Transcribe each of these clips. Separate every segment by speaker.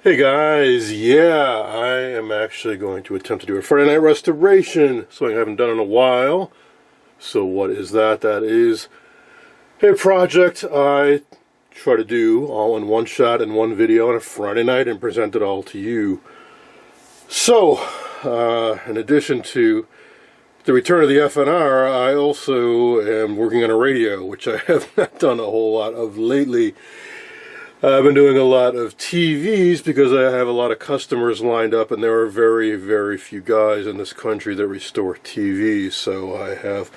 Speaker 1: Hey guys, yeah, I am actually going to attempt to do a Friday night restoration, something I haven't done in a while. So what is that? That is a project I try to do all in one shot in one video on a Friday night and present it all to you. So, in addition to the return of the FNR, I also am working on a radio, which I have not done a whole lot of lately. I've been doing a lot of TVs because I have a lot of customers lined up, and there are very, very few guys in this country that restore TVs. So I have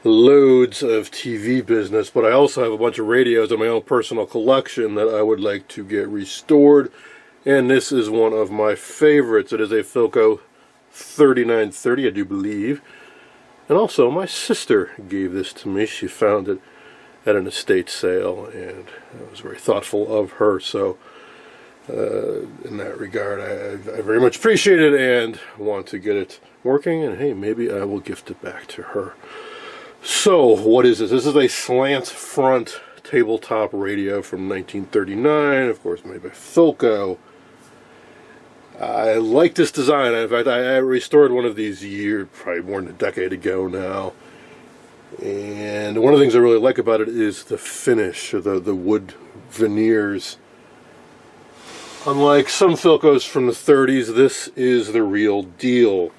Speaker 1: loads of TV business, but I also have a bunch of radios in my own personal collection that I would like to get restored. And this is one of my favorites. It is a Philco 3930, I do believe. And also, my sister gave this to me. She found it at an estate sale, and I was very thoughtful of her. So in that regard, I very much appreciate it and want to get it working, and hey, maybe I will gift it back to her. So what is this? This is a slant front tabletop radio from 1939, of course made by Philco. I like this design. In fact, I restored one of these probably more than a decade ago now. And one of the things I really like about it is the finish, or the wood veneers. Unlike some Philcos from the 30s, this is the real deal.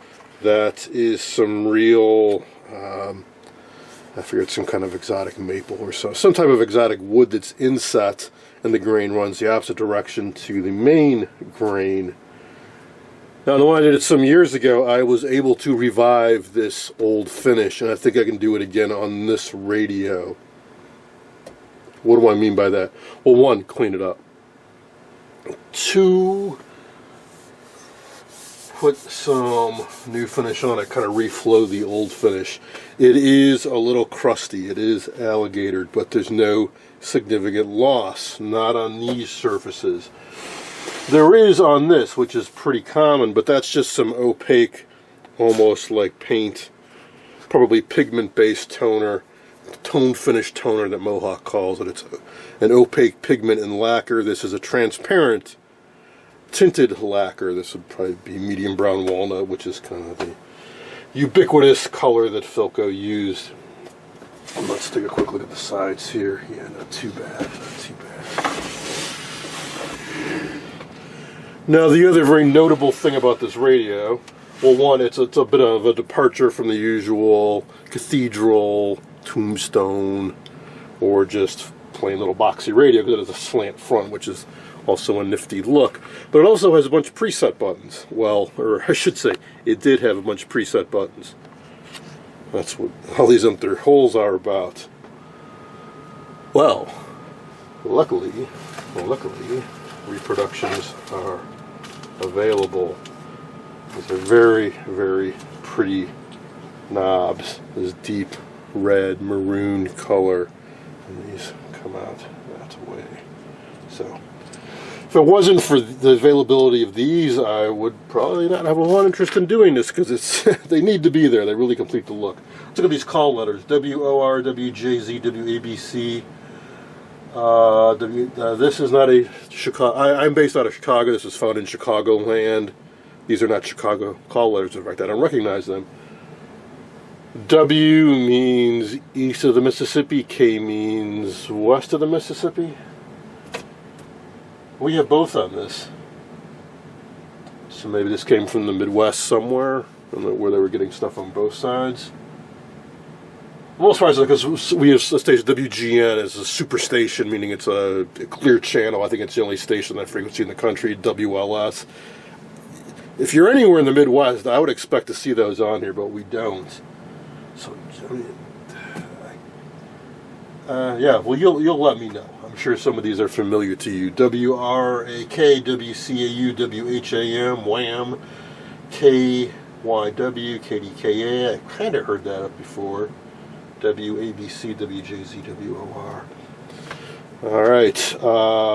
Speaker 1: That is some real, I figured some kind of exotic maple or some type of exotic wood that's inset, and the grain runs the opposite direction to the main grain. Now, the one I did it some years ago, I was able to revive this old finish, and I think I can do it again on this radio. What do I mean by that? Well, one, clean it up. Two, put some new finish on it, kind of reflow the old finish. It is a little crusty, it is alligatored, but there's no significant loss, not on these surfaces. There is on this, which is pretty common, but that's just some opaque, almost like paint, probably pigment-based toner, tone finish toner that Mohawk calls it. It's an opaque pigment and lacquer. This is a transparent tinted lacquer. This would probably be medium brown walnut, which is kind of the ubiquitous color that Philco used. Let's take a quick look at the sides here. Yeah, not too bad, not too bad. Now, the other very notable thing about this radio, well, one, it's a bit of a departure from the usual cathedral, tombstone, or just plain little boxy radio, because it has a slant front, which is also a nifty look. But it also has a bunch of preset buttons. Well, or I should say, it did have a bunch of preset buttons. That's what all these other holes are about. Well, luckily, reproductions are available. These are very, very pretty knobs. This deep red maroon color, and these come out that way. So if it wasn't for the availability of these, I would probably not have a lot of interest in doing this, because it's they need to be there. They really complete the look. Let's look at these call letters: WOR, WJZ, WABC. This is not a Chicago. I'm based out of Chicago. This was found in Chicagoland. These are not Chicago call letters. In fact, I don't recognize them. W means east of the Mississippi. K means west of the Mississippi. We have both on this. So maybe this came from the Midwest somewhere, where they were getting stuff on both sides. I'm most surprised because we have a station, WGN, as a super station, meaning it's a clear channel. I think it's the only station that frequency in the country. WLS. If you're anywhere in the Midwest, I would expect to see those on here, but we don't. So, yeah, well, you'll let me know. I'm sure some of these are familiar to you. WRAK, WCAU, WHAM, WHAM, KYW, KDKA. I kind of heard that up before. WABC, WJZ, WOR. Alright,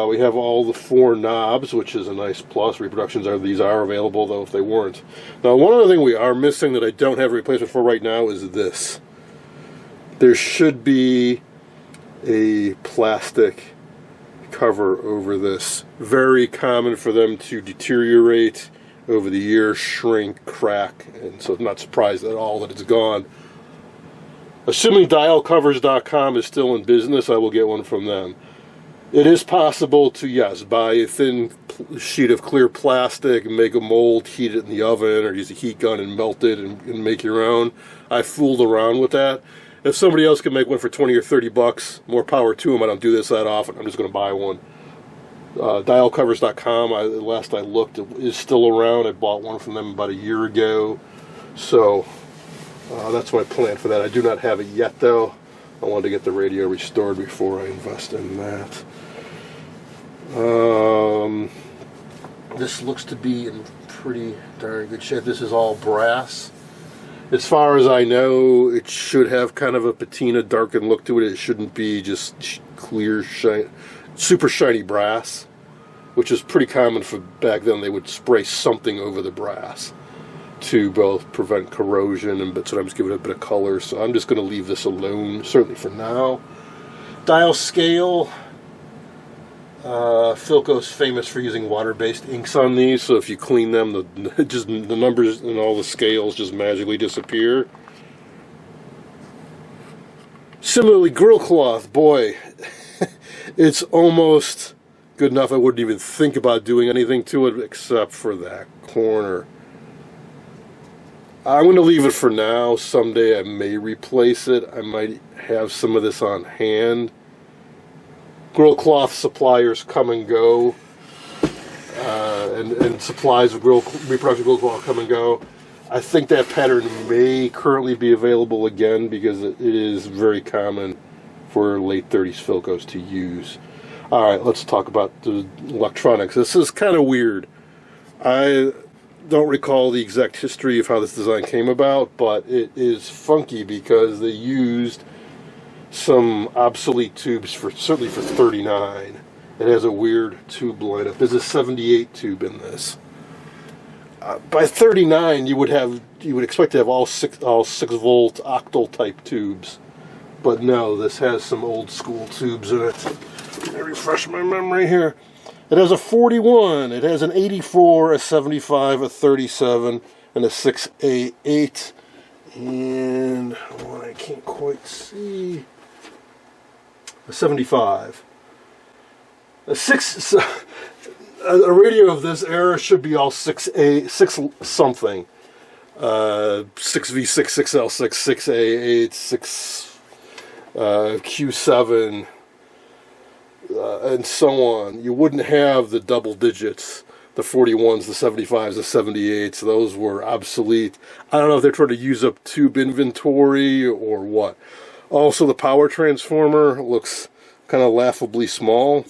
Speaker 1: we have all the four knobs, which is a nice plus. Reproductions these are available, though, if they weren't. Now, one other thing we are missing that I don't have a replacement for right now is this. There should be a plastic cover over this. Very common for them to deteriorate over the years, shrink, crack, and so I'm not surprised at all that it's gone. Assuming dialcovers.com is still in business, I will get one from them. It is possible to, yes, buy a thin sheet of clear plastic and make a mold, heat it in the oven, or use a heat gun and melt it and make your own. I fooled around with that. If somebody else can make one for 20 or 30 bucks, more power to them. I don't do this that often. I'm just going to buy one. Dialcovers.com, last I looked, it is still around. I bought one from them about a year ago. So that's my plan for that. I do not have it yet, though. I wanted to get the radio restored before I invest in that. This looks to be in pretty darn good shape. This is all brass. As far as I know, it should have kind of a patina, darkened look to it. It shouldn't be just clear, super shiny brass, which is pretty common for back then. They would spray something over the brass to both prevent corrosion but sometimes give it a bit of color. So I'm just going to leave this alone, certainly for now. Dial scale. Philco's famous for using water-based inks on these, so if you clean them, the numbers and all the scales just magically disappear. Similarly, grill cloth, boy, it's almost good enough I wouldn't even think about doing anything to it except for that corner. I'm going to leave it for now. Someday I may replace it. I might have some of this on hand. Grill cloth suppliers come and go, and supplies of reproduction grill cloth come and go. I think that pattern may currently be available again because it is very common for late 30s Philcos to use. Alright, let's talk about the electronics. This is kind of weird. I don't recall the exact history of how this design came about, but it is funky because they used some obsolete tubes certainly for 39. It has a weird tube lineup. There's a 78 tube in this. By 39, you would expect to have all 6 volt octal type tubes, but no, this has some old school tubes in it. Let me refresh my memory here. It has a 41, it has an 84, a 75, a 37, and a 6A8, and one I can't quite see. A 75. A radio of this era should be all 6A, 6 something. 6V6, 6L6, 6A8, 6 Q7, and so on. You wouldn't have the double digits, the 41s, the 75s, the 78s. Those were obsolete. I don't know if they're trying to use up tube inventory or what. Also, the power transformer looks kind of laughably small.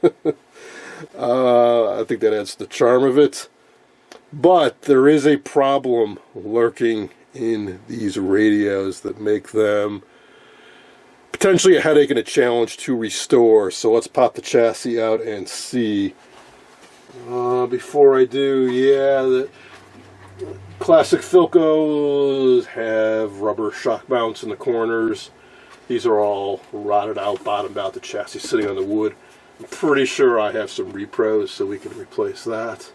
Speaker 1: I think that adds to the charm of it. But there is a problem lurking in these radios that make them potentially a headache and a challenge to restore. So let's pop the chassis out and see. Before I do, the classic Philcos have rubber shock mounts in the corners. These are all rotted out, bottomed out, the chassis sitting on the wood. I'm pretty sure I have some repros, so we can replace that.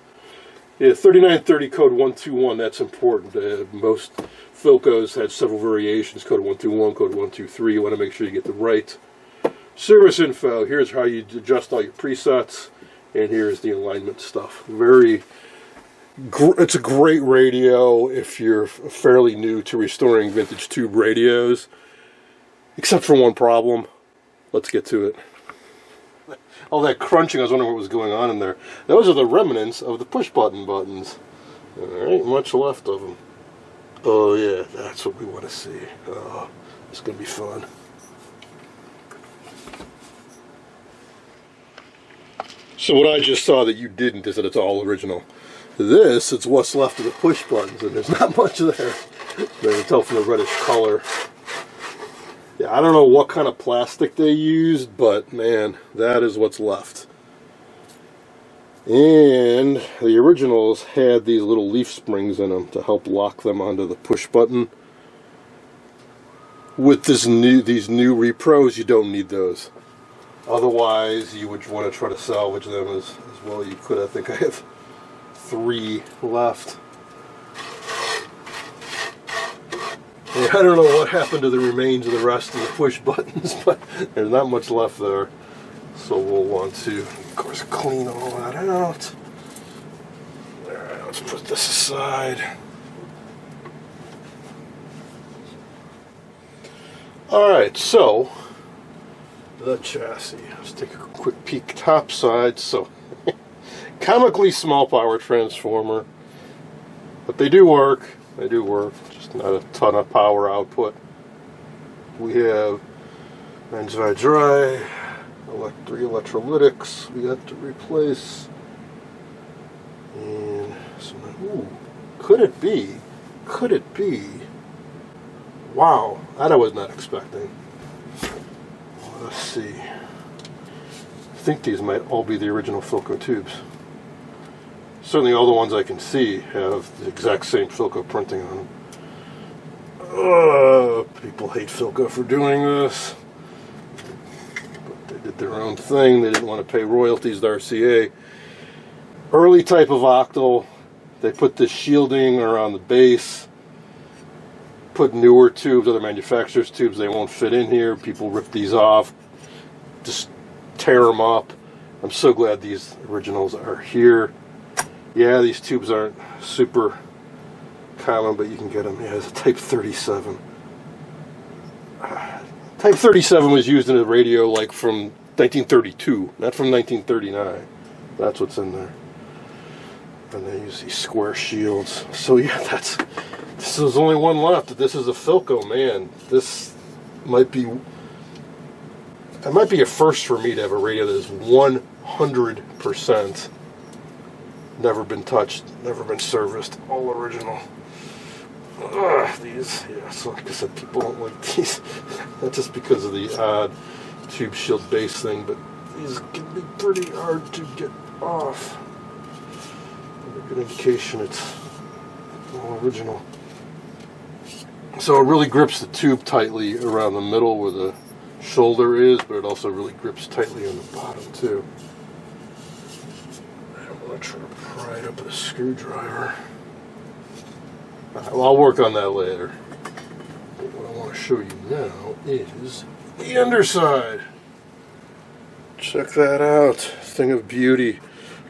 Speaker 1: 3930 code 121, that's important. Most Philcos had several variations, code 121, code 123. You want to make sure you get the right service info. Here's how you adjust all your presets, and here's the alignment stuff. It's a great radio if you're fairly new to restoring vintage tube radios, except for one problem. Let's get to it. All that crunching, I was wondering what was going on in there. Those are the remnants of the push-button buttons. There ain't much left of them. Oh yeah, that's what we want to see. Oh, it's going to be fun. So what I just saw that you didn't is that it's all original. This is what's left of the push buttons, and there's not much there. You can tell from the reddish color. Yeah, I don't know what kind of plastic they used, but man, that is what's left. And the originals had these little leaf springs in them to help lock them onto the push button. With these new repros, you don't need those. Otherwise, you would want to try to salvage them as well you could. I think I have 3 left. Yeah, I don't know what happened to the remains of the rest of the push buttons, but there's not much left there. So we'll want to, of course, clean all that out. Alright, let's put this aside. Alright, so the chassis. Let's take a quick peek top side. So, comically small power transformer, but they do work. They do work, just not a ton of power output. We have 9 dry, 3 electrolytics we got to replace. And some, ooh, could it be? Wow, that I was not expecting. Let's see. I think these might all be the original Philco tubes. Certainly all the ones I can see have the exact same Philco printing on them. People hate Philco for doing this. But they did their own thing. They didn't want to pay royalties to RCA. Early type of octal, they put this shielding around the base. Put newer tubes, other manufacturers' tubes, they won't fit in here. People rip these off, just tear them up. I'm so glad these originals are here. Yeah, these tubes aren't super common, but you can get them. Yeah, it's a Type 37. Type 37 was used in a radio like from 1932, not from 1939. That's what's in there. And they use these square shields. So yeah, this is only one left. This is a Philco, man. This might be a first for me to have a radio that is 100% never been touched, never been serviced, all original. These, yeah, so like I said, people don't like these. Not just because of the odd tube shield base thing, but these can be pretty hard to get off. A good indication it's all original. So it really grips the tube tightly around the middle where the shoulder is, but it also really grips tightly on the bottom too. I'm going to try to pry it up with a screwdriver. Well, I'll work on that later. But what I want to show you now is the underside. Check that out. Thing of beauty.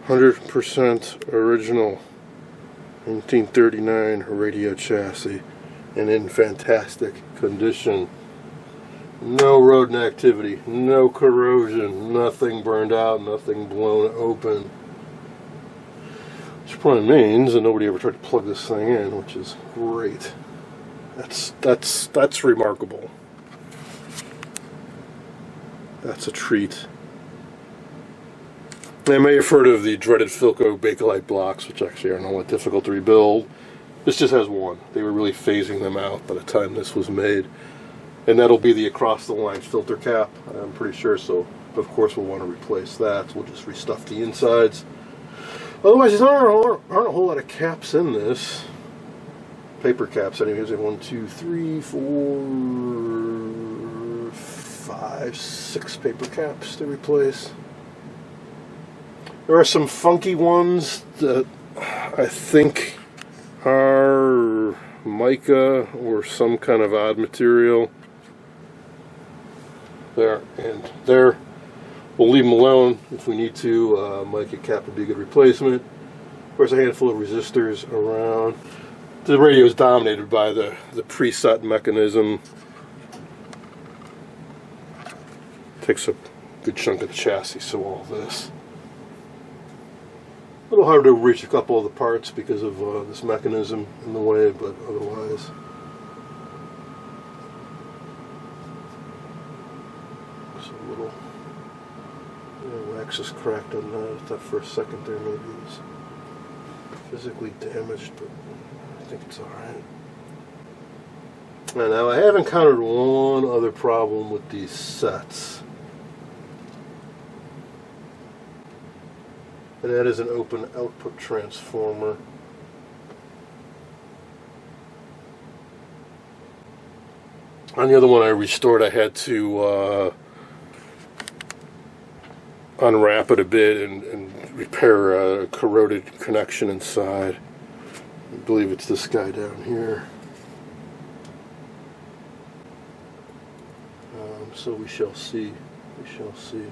Speaker 1: 100% original 1939 radio chassis and in fantastic condition. No rodent activity, no corrosion, nothing burned out, nothing blown open. Which probably means that nobody ever tried to plug this thing in, which is great. That's remarkable. That's a treat. I may have heard of the dreaded Philco Bakelite blocks, which actually are not difficult to rebuild. This just has one. They were really phasing them out by the time this was made. And that'll be the across-the-line filter cap, I'm pretty sure, so of course we'll want to replace that. So we'll just restuff the insides. Otherwise, there aren't a whole lot of caps in this. Paper caps, anyways. 1, 2, 3, 4, 5, 6 paper caps to replace. There are some funky ones that I think are mica or some kind of odd material. There and there. We'll leave them alone if we need to. Mica cap would be a good replacement. Of course, a handful of resistors around. The radio is dominated by the preset mechanism. Takes a good chunk of the chassis, so all this. A little hard to reach a couple of the parts because of this mechanism in the way, but otherwise. So a little wax is cracked on that. I thought for a second there maybe it was physically damaged, but I think it's alright. Now I have encountered one other problem with these sets. And that is an open output transformer. On the other one I restored, I had to unwrap it a bit and repair a corroded connection inside. I believe it's this guy down here. So we shall see. We shall see.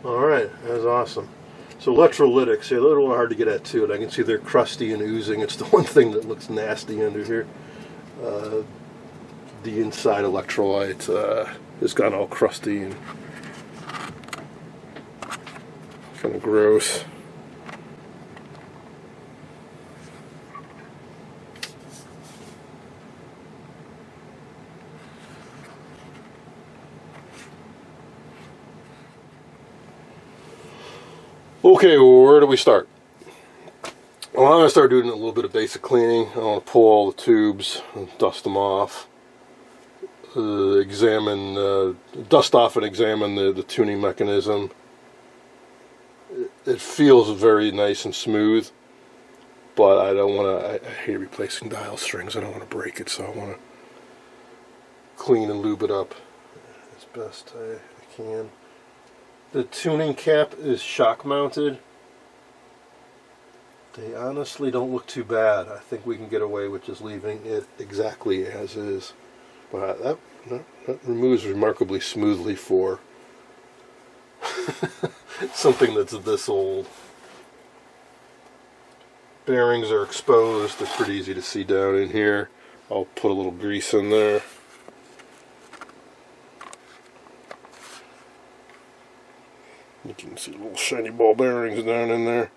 Speaker 1: Alright, that's awesome. So electrolytics, they're a little hard to get at too. And I can see they're crusty and oozing. It's the one thing that looks nasty under here. The inside electrolyte has gone all crusty and kind of gross. Okay, where do we start? Well, I'm going to start doing a little bit of basic cleaning. I want to pull all the tubes and dust them off. Dust off and examine the tuning mechanism. It feels very nice and smooth, but I don't want to, I hate replacing dial strings. I don't want to break it, so I want to clean and lube it up as best I can. The tuning cap is shock mounted. They honestly don't look too bad. I think we can get away with just leaving it exactly as is. But that removes remarkably smoothly for something that's this old. Bearings are exposed. They're pretty easy to see down in here. I'll put a little grease in there. You can see little shiny ball bearings down in there.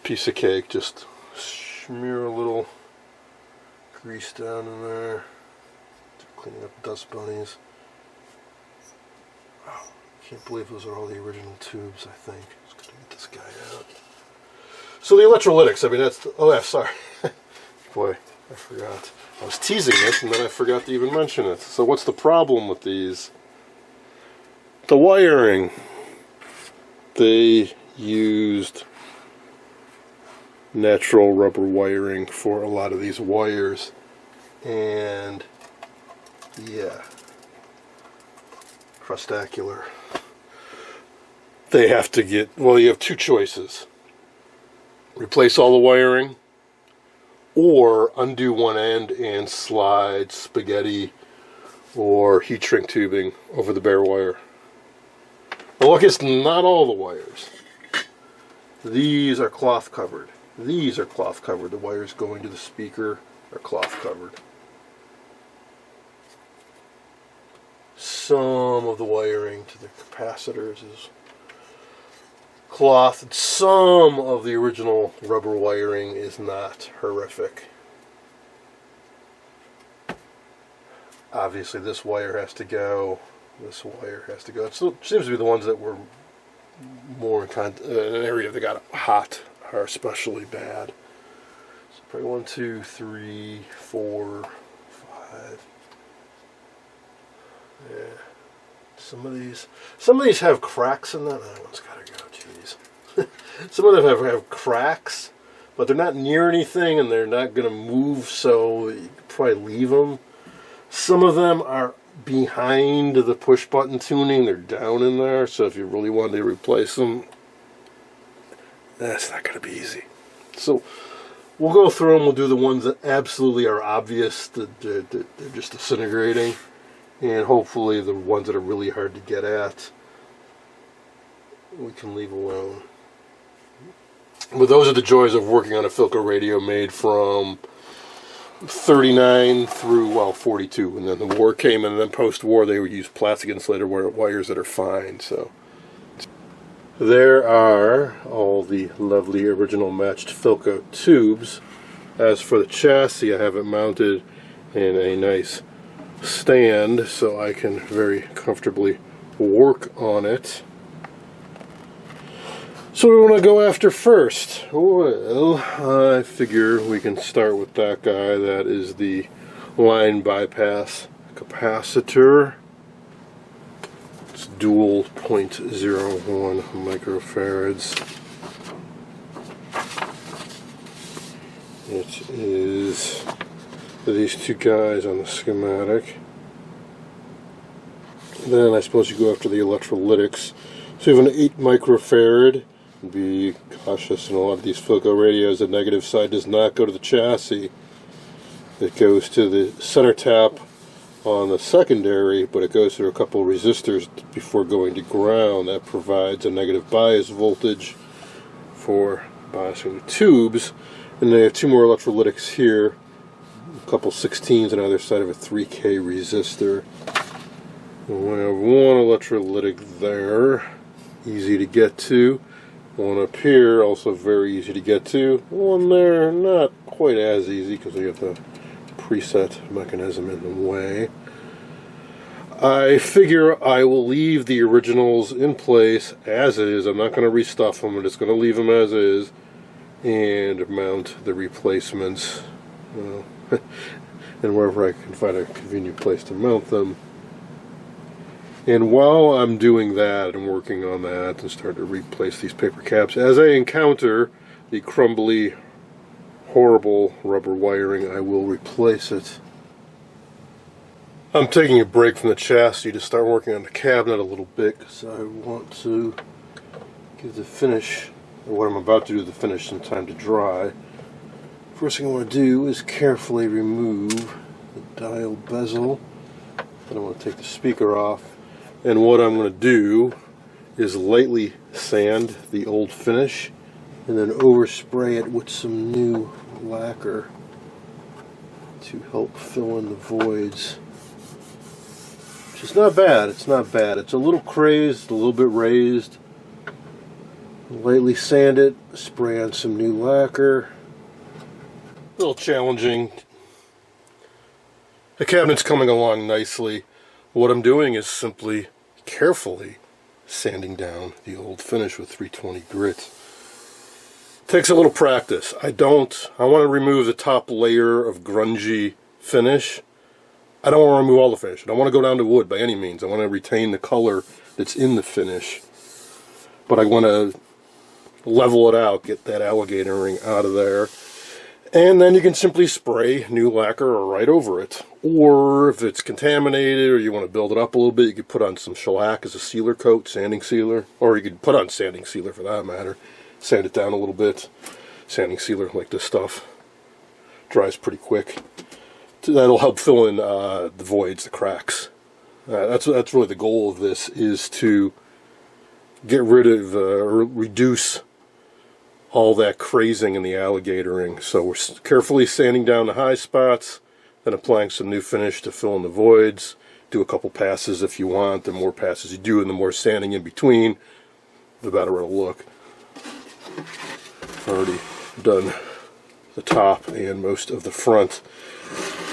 Speaker 1: Piece of cake, just smear a little grease down in there. Cleaning up dust bunnies. Wow, can't believe those are all the original tubes, I think. Just gonna get this guy out. So the electrolytics, I mean that's, oh yeah, sorry. Boy, I forgot. I was teasing this and then I forgot to even mention it. So what's the problem with these? The wiring. They used natural rubber wiring for a lot of these wires, and yeah, crustacular. They have to get, well, you have two choices: replace all the wiring or undo one end and slide spaghetti or heat shrink tubing over the bare wire. Well, look, it's not all the wires. These are cloth covered. These are cloth covered. The wires going to the speaker are cloth covered. Some of the wiring to the capacitors is cloth. And some of the original rubber wiring is not. Horrific. Obviously, this wire has to go. This wire has to go. It seems to be the ones that were more in an area that got hot are especially bad. So probably 1, 2, 3, 4, 5. Yeah. Some of these have cracks in them. That one's gotta go. Jeez. Some of them have cracks, but they're not near anything, and they're not gonna move. So you could probably leave them. Some of them are behind the push button tuning. They're down in there, so if you really wanted to replace them, that's not going to be easy. So we'll go through them. We'll do the ones that absolutely are obvious that they're just disintegrating, and hopefully the ones that are really hard to get at we can leave alone. But those are the joys of working on a Philco radio made from 39 through, well, 42, and then the war came, and then post-war they would use plastic insulator wires that are fine. So there are all the lovely original matched Philco tubes. As for the chassis, I have it mounted in a nice stand so I can very comfortably work on it. So we want to go after first. Well, I figure we can start with that guy. That is the line bypass capacitor. It's dual 0.01 microfarads. It is these two guys on the schematic. Then I suppose you go after the electrolytics. So you have an 8 microfarad. Be cautious in a lot of these Philco radios. The negative side does not go to the chassis. It goes to the center tap on the secondary, but it goes through a couple of resistors before going to ground. That provides a negative bias voltage for biasing the tubes. And then I have 2 more electrolytics here, a couple 16s on either side of a 3K resistor. And we have 1 electrolytic there, easy to get to. 1 up here, also very easy to get to. 1 there, not quite as easy because we have the preset mechanism in the way. I figure I will leave the originals in place as is. I'm not going to restuff them. I'm just going to leave them as is and mount the replacements and wherever I can find a convenient place to mount them. And while I'm doing that and working on that and start to replace these paper caps, as I encounter the crumbly, horrible rubber wiring, I will replace it. I'm taking a break from the chassis to start working on the cabinet a little bit because I want to give the finish, or what I'm about to do, the finish, some time to dry. First thing I want to do is carefully remove the dial bezel. Then I want to take the speaker off. And what I'm going to do is lightly sand the old finish and then overspray it with some new lacquer to help fill in the voids. Which is not bad. It's not bad. It's a little crazed, a little bit raised. Lightly sand it, spray on some new lacquer. A little challenging. The cabinet's coming along nicely. What I'm doing is simply carefully sanding down the old finish with 320 grit. Takes a little practice. I want to remove the top layer of grungy finish. I don't want to remove all the finish. I don't want to go down to wood by any means. I want to retain the color that's in the finish. But I want to level it out, get that alligator ring out of there. And then you can simply spray new lacquer right over it. Or if it's contaminated or you want to build it up a little bit, you could put on some shellac as a sealer coat, sanding sealer. Or you could put on sanding sealer for that matter. Sand it down a little bit. Sanding sealer like this stuff. Dries pretty quick. That'll help fill in the voids, the cracks. That's really the goal of this, is to get rid of or reduce all that crazing in the alligator ring. So we're carefully sanding down the high spots, then applying some new finish to fill in the voids. Do a couple passes if you want. The more passes you do and the more sanding in between, the better it'll look. I've already done the top and most of the front.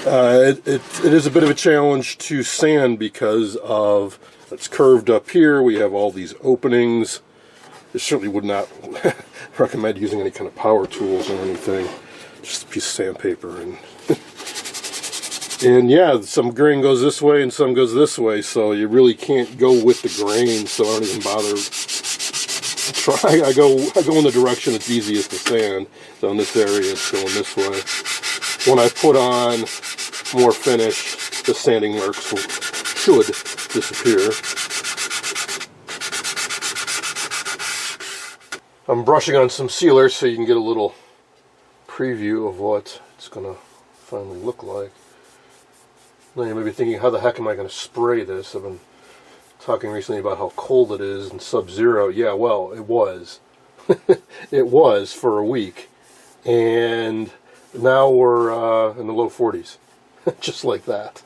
Speaker 1: It is a bit of a challenge to sand because of it's curved up here. We have all these openings. I certainly would not recommend using any kind of power tools or anything. Just a piece of sandpaper and yeah, some grain goes this way and some goes this way, so you really can't go with the grain. So I don't even bother. I go in the direction it's easiest to sand. So in this area, it's going this way. When I put on more finish, the sanding marks should disappear. I'm brushing on some sealer so you can get a little preview of what it's going to finally look like. Now you may be thinking, how the heck am I going to spray this? I've been talking recently about how cold it is and sub-zero. Yeah, well, it was. It was for a week. And now we're in the low 40s. Just like that.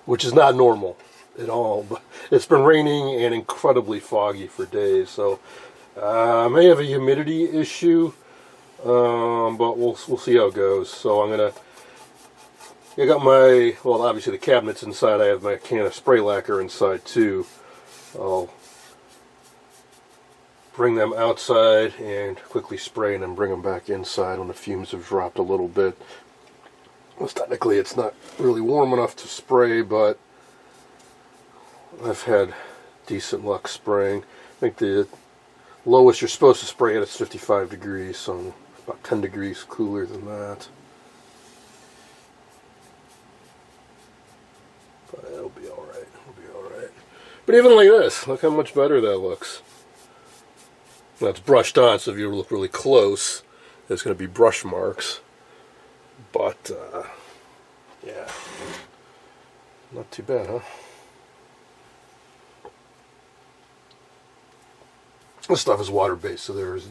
Speaker 1: Which is not normal at all. But it's been raining and incredibly foggy for days, so I may have a humidity issue, but we'll see how it goes. So I got my, well, obviously the cabinet's inside. I have my can of spray lacquer inside too. I'll bring them outside and quickly spray and then bring them back inside when the fumes have dropped a little bit. Well, technically it's not really warm enough to spray, but I've had decent luck spraying. I think the lowest you're supposed to spray it is 55 degrees, so about 10 degrees cooler than that. But it'll be alright. It'll be alright. But even like this, look how much better that looks. Now it's brushed on, so if you look really close, there's going to be brush marks. But, yeah, not too bad, huh? This stuff is water-based, so there's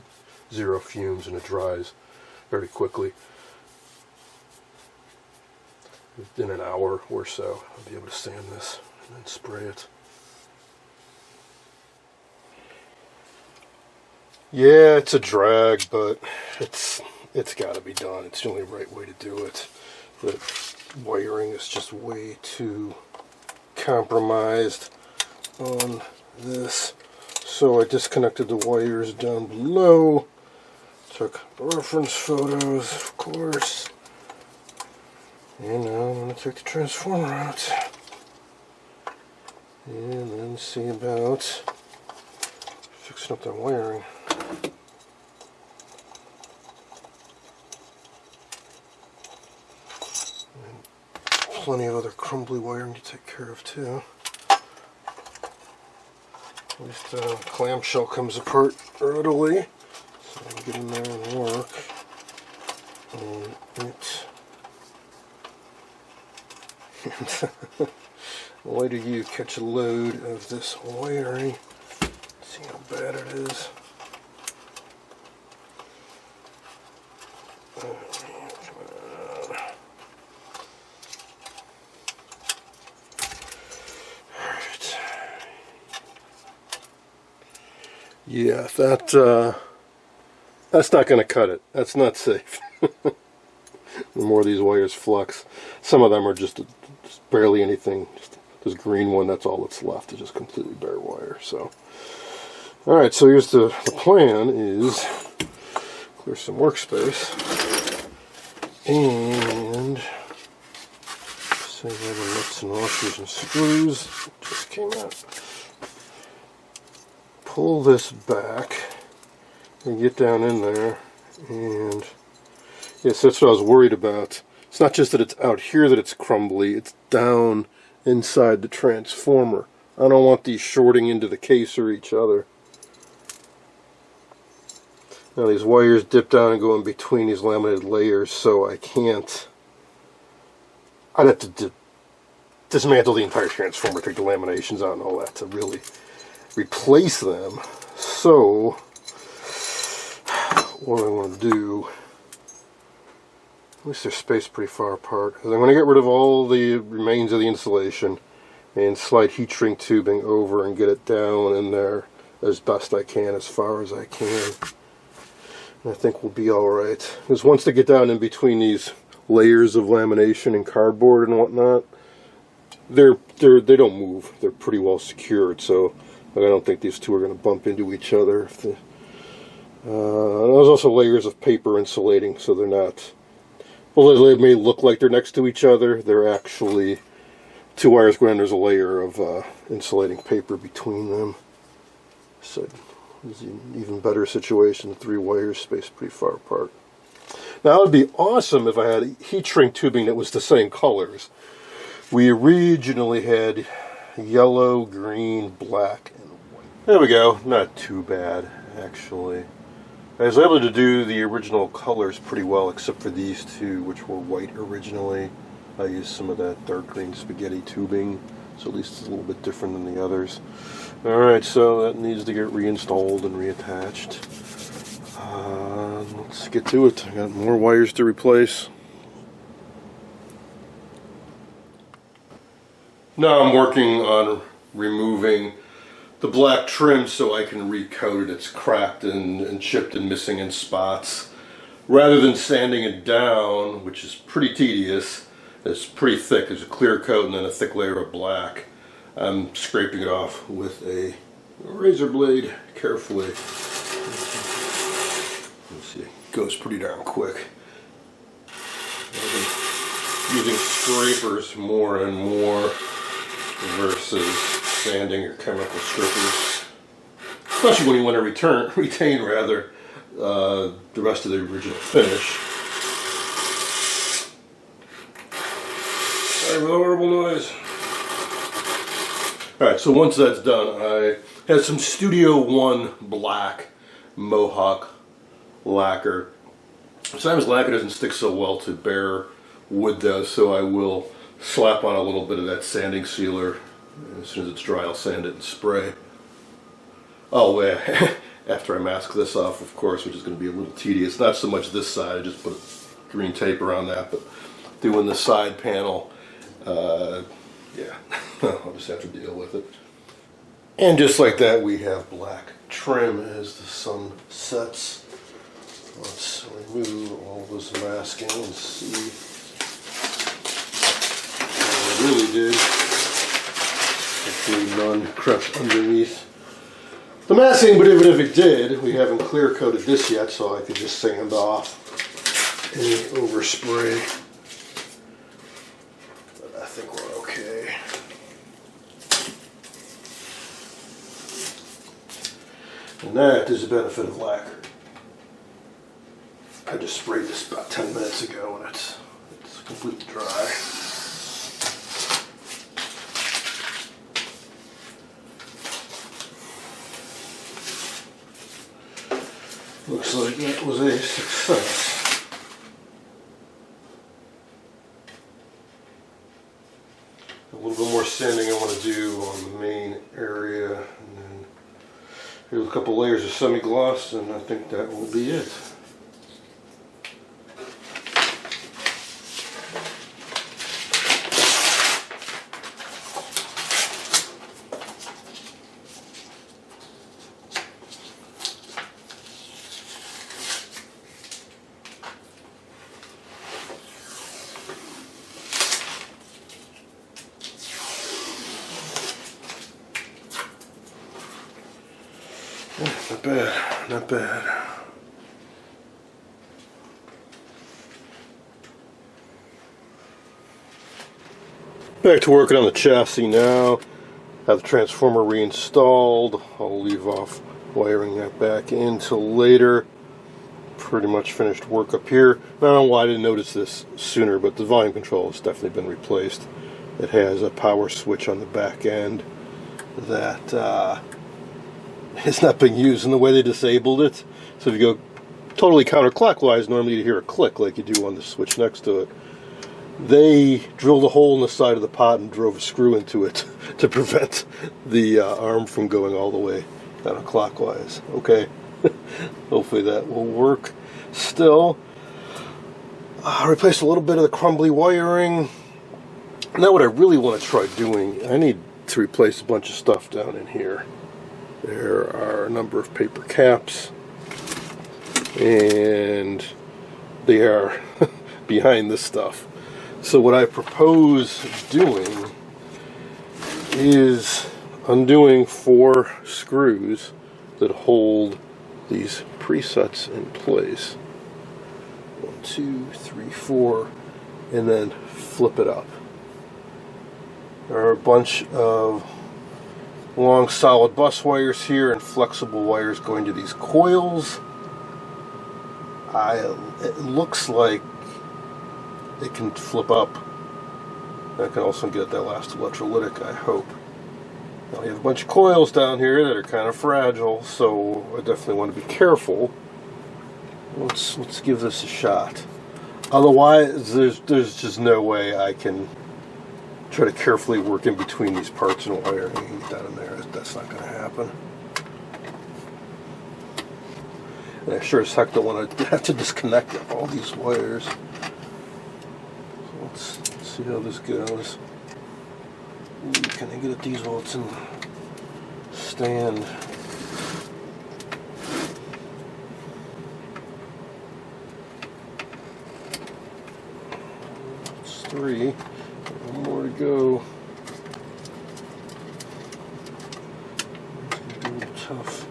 Speaker 1: 0 fumes and it dries very quickly. In an hour or so, I'll be able to sand this and then spray it. Yeah, it's a drag, but it's got to be done. It's the only right way to do it. The wiring is just way too compromised on this. So I disconnected the wires down below. Took reference photos, of course. And now I'm going to take the transformer out. And then see about fixing up that wiring. And plenty of other crumbly wiring to take care of too. At least the clamshell comes apart readily. So I can get in there and work. And it... Why do you catch a load of this wiring? See how bad it is. Alright. Yeah, that's not going to cut it. That's not safe. The more these wires flux. Some of them are just barely anything. Just this green one, that's all that's left. It's just completely bare wire. So, alright, so here's the plan is clear some workspace. And say where the nuts and washers and screws just came out. Pull this back and get down in there. And yes, that's what I was worried about. It's not just that it's out here that it's crumbly, it's down inside the transformer. I don't want these shorting into the case or each other. Now these wires dip down and go in between these laminated layers, so I can't... I'd have to dismantle the entire transformer, take the laminations out and all that to really replace them. So, what I want to do... At least they're spaced pretty far apart. I'm going to get rid of all the remains of the insulation and slide heat shrink tubing over and get it down in there as best I can, as far as I can. And I think we'll be alright. Because once they get down in between these layers of lamination and cardboard and whatnot, they don't move. They're pretty well secured, so I don't think these two are going to bump into each other. There's also layers of paper insulating, so they're not... Well, they may look like they're next to each other. They're actually two wires going, there's a layer of insulating paper between them. So it's an even better situation. The 3 wires spaced pretty far apart. Now, it would be awesome if I had heat shrink tubing that was the same colors. We originally had yellow, green, black, and white. There we go. Not too bad, actually. I was able to do the original colors pretty well, except for these two, which were white originally. I used some of that dark green spaghetti tubing, so at least it's a little bit different than the others. Alright, so that needs to get reinstalled and reattached. Let's get to it. I got more wires to replace. Now I'm working on removing the black trim so I can recoat it. It's cracked and chipped and missing in spots. Rather than sanding it down, which is pretty tedious, it's pretty thick. There's a clear coat and then a thick layer of black. I'm scraping it off with a razor blade carefully. Let's see, it goes pretty darn quick. I'm using scrapers more and more versus sanding or chemical strippers, especially when you want to retain the rest of the original finish. Sorry for the horrible noise. Alright, so once that's done, I had some Studio One black Mohawk lacquer. Sometimes lacquer doesn't stick so well to bare wood does, so I will slap on a little bit of that sanding sealer. As soon as it's dry, I'll sand it and spray. Oh, after I mask this off, of course, which is going to be a little tedious. Not so much this side, I just put green tape around that, but doing the side panel, yeah, I'll just have to deal with it. And just like that, we have black trim as the sun sets. Let's remove all this masking and see what I really did. Hopefully none crept underneath the masking, but even if it did, we haven't clear coated this yet, so I could just sand off any overspray. But I think we're okay. And that is the benefit of lacquer. I just sprayed this about 10 minutes ago and it's completely dry. Looks like that was a success. A little bit more sanding I want to do on the main area, and then here's a couple layers of semi-gloss, and I think that will be it. Not bad, not bad. Back to working on the chassis now. Have the transformer reinstalled. I'll leave off wiring that back in till later. Pretty much finished work up here. I don't know why I didn't notice this sooner, but the volume control has definitely been replaced. It has a power switch on the back end that it's not being used in the way they disabled it. So if you go totally counterclockwise, normally you hear a click like you do on the switch next to it. They drilled a hole in the side of the pot and drove a screw into it to prevent the arm from going all the way counterclockwise. Okay, hopefully that will work. Still, I replaced a little bit of the crumbly wiring. Now what I really want to try doing, I need to replace a bunch of stuff down in here. There are a number of paper caps, and they are behind this stuff. So what I propose doing is undoing 4 screws that hold these presets in place. 1, 2, 3, 4, and then flip it up. There are a bunch of long solid bus wires here and flexible wires going to these coils. It looks like it can flip up. I can also get that last electrolytic, I hope. Now we have a bunch of coils down here that are kind of fragile, so I definitely want to be careful. Let's give this a shot. Otherwise, there's just no way I can try to carefully work in between these parts and wiring and get that in there. That's not going to happen. And I sure as heck don't want to have to disconnect all these wires. So let's see how this goes. Ooh, can I get at these while it's in stand? It's 3. One more to go. It's going to be a little tough.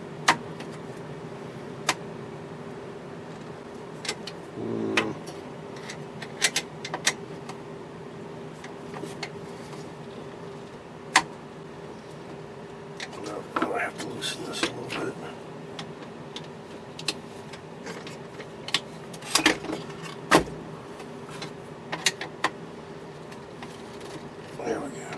Speaker 1: No, I have to loosen this a little bit. There we go.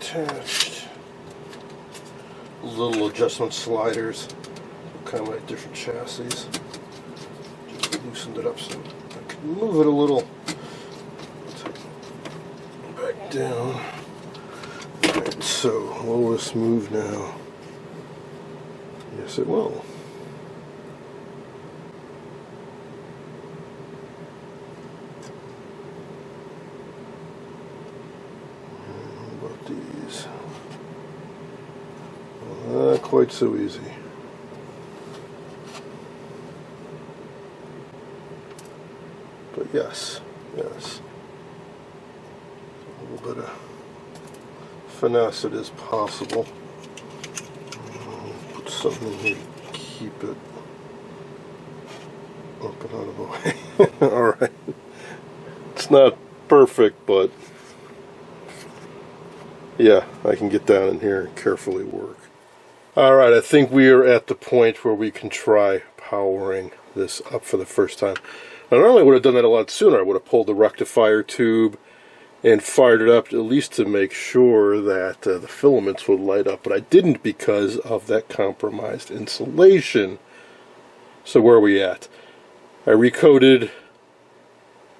Speaker 1: attached little adjustment sliders, kind of like different chassis. Just loosened it up so I can move it a little. Back down. Alright, so will this move now? Yes, it will. What about these? Not quite so easy. But yes. A little bit of finesse, it is possible. Put something in here to keep it up and out of the way. Alright. It's not perfect, but yeah, I can get down in here and carefully work. Alright, I think we are at the point where we can try powering this up for the first time. Now, normally I would have done that a lot sooner. I would have pulled the rectifier tube and fired it up at least to make sure that the filaments would light up, but I didn't because of that compromised insulation. So where are we at? I recoated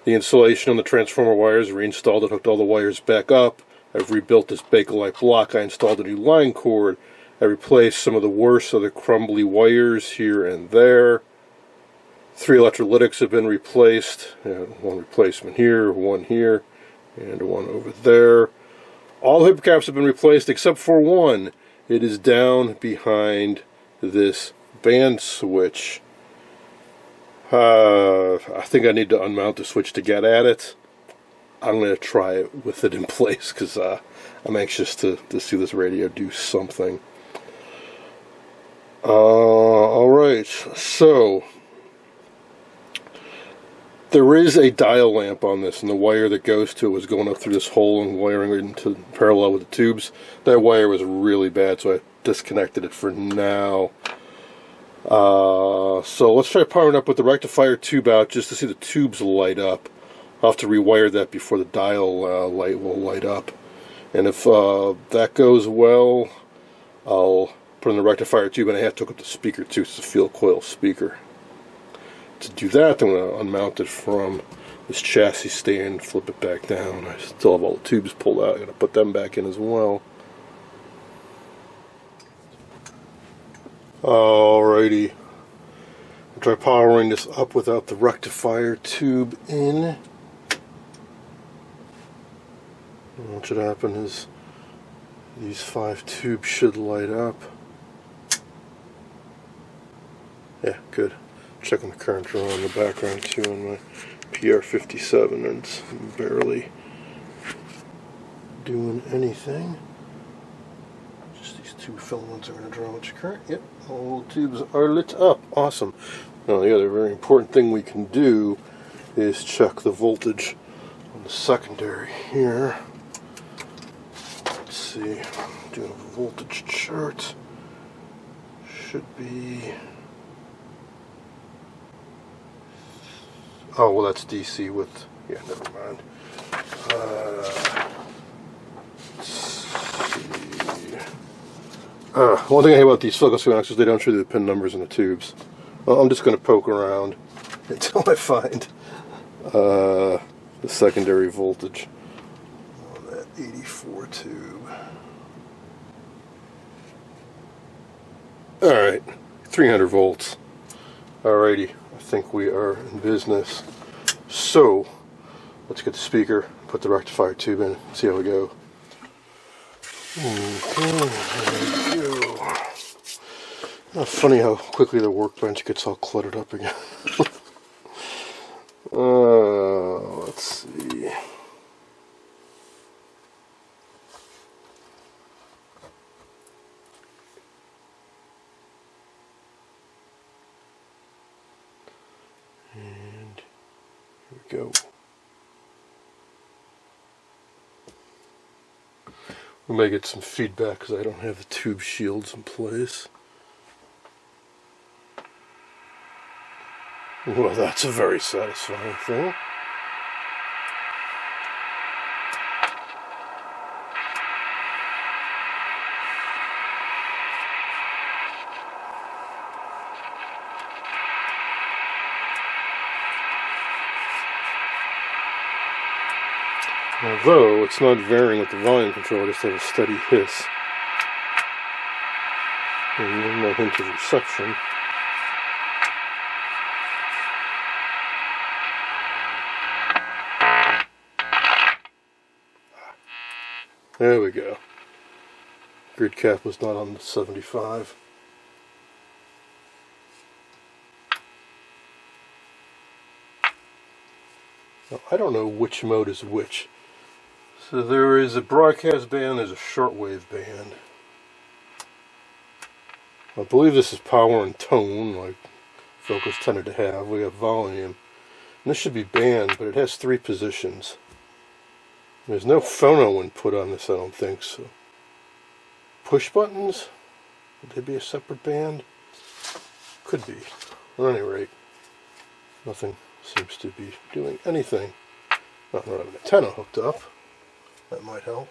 Speaker 1: the insulation on the transformer wires, reinstalled it, hooked all the wires back up. I've rebuilt this Bakelite block. I installed a new line cord. I replaced some of the worst of the crumbly wires here and there. 3 electrolytics have been replaced. One replacement here, one here, and one over there. All the hubcaps have been replaced except for one. It is down behind this band switch. I think I need to unmount the switch to get at it. I'm going to try it with it in place because I'm anxious to see this radio do something. Alright, so there is a dial lamp on this, and the wire that goes to it was going up through this hole and wiring it into parallel with the tubes. That wire was really bad, so I disconnected it for now. So let's try powering up with the rectifier tube out just to see the tubes light up. I'll have to rewire that before the dial light will light up. And if that goes well, I'll put in the rectifier tube, and I have to hook up the speaker too. It's a field coil speaker. To do that, I'm going to unmount it from this chassis stand, flip it back down. I still have all the tubes pulled out. I'm going to put them back in as well. Alrighty. I'll try powering this up without the rectifier tube in. And what should happen is these 5 tubes should light up. Yeah, good. Checking the current draw in the background too on my PR57, and it's barely doing anything. Just these 2 filaments are going to draw much current. Yep, all the tubes are lit up. Awesome. Now the other very important thing we can do is check the voltage on the secondary here. Let's see, doing a voltage chart. Should be... Oh, well, that's DC with... Yeah, never mind. Let's see. One thing I hate about these Philco schematics is they don't show you the pin numbers in the tubes. Well, I'm just going to poke around until I find the secondary voltage on that 84 tube. Alright, 300 volts. Alrighty. I think we are in business. So, let's get the speaker, put the rectifier tube in, see how we go. Okay, there we go. Funny how quickly the workbench gets all cluttered up again. Let's see. And here we go. We may get some feedback because I don't have the tube shields in place. Well, that's a very satisfying thing. Although it's not varying with the volume control, it just has a steady hiss. And no hint of reception. There we go. Grid cap was not on the 75. Now, I don't know which mode is which. So there is a broadcast band, there's a shortwave band. I believe this is power and tone, like Philco's tended to have. We have volume. And this should be band, but it has 3 positions. There's no phono input on this, I don't think so. Push buttons? Would they be a separate band? Could be. At any rate, nothing seems to be doing anything. Not have an antenna hooked up. That might help.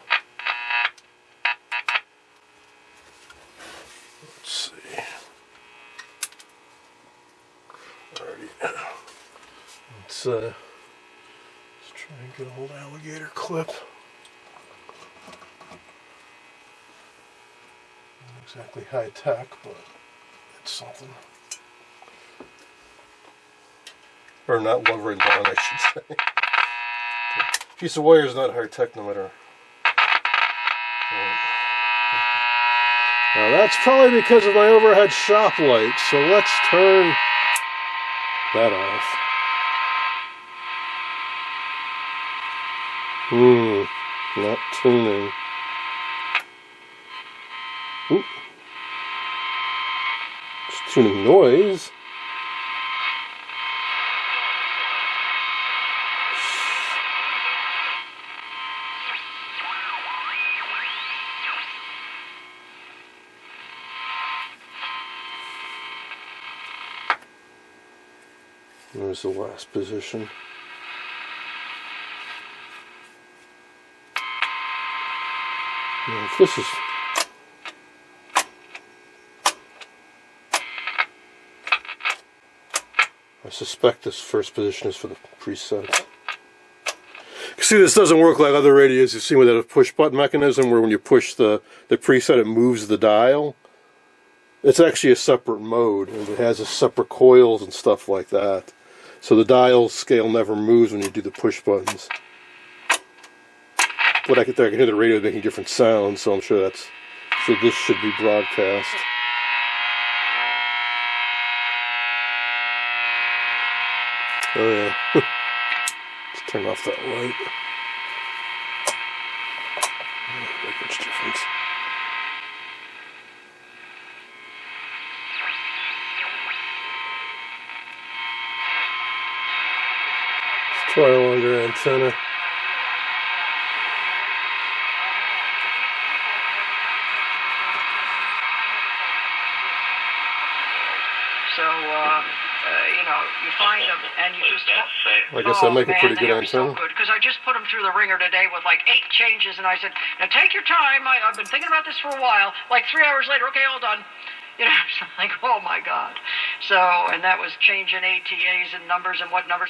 Speaker 1: Let's see. Alrighty. Let's try and get a old alligator clip. Not exactly high tech, but it's something. Or not very long, I should say. Piece of wire is not high tech, no matter. Now that's probably because of my overhead shop light, so let's turn that off. Not tuning. Oop. Just tuning noise. There's the last position. Now if this is... I suspect this first position is for the preset. See, this doesn't work like other radios you've seen with a push button mechanism where when you push the preset it moves the dial. It's actually a separate mode, and it has a separate coils and stuff like that. So the dial scale never moves when you do the push buttons. But I can hear the radio making different sounds, so I'm sure this should be broadcast. Oh yeah. Let's turn off that light. Not much difference. Let's try a longer antenna.
Speaker 2: So, you know, you find them and you just...
Speaker 1: I guess I make a pretty good antenna.
Speaker 2: Because I just put them through the ringer today with like 8 changes, and I said, now take your time. I've been thinking about this for a while. Like 3 hours later, okay, all done. You know, it's like, oh my God. So, and that was changing ATAs and numbers and what numbers.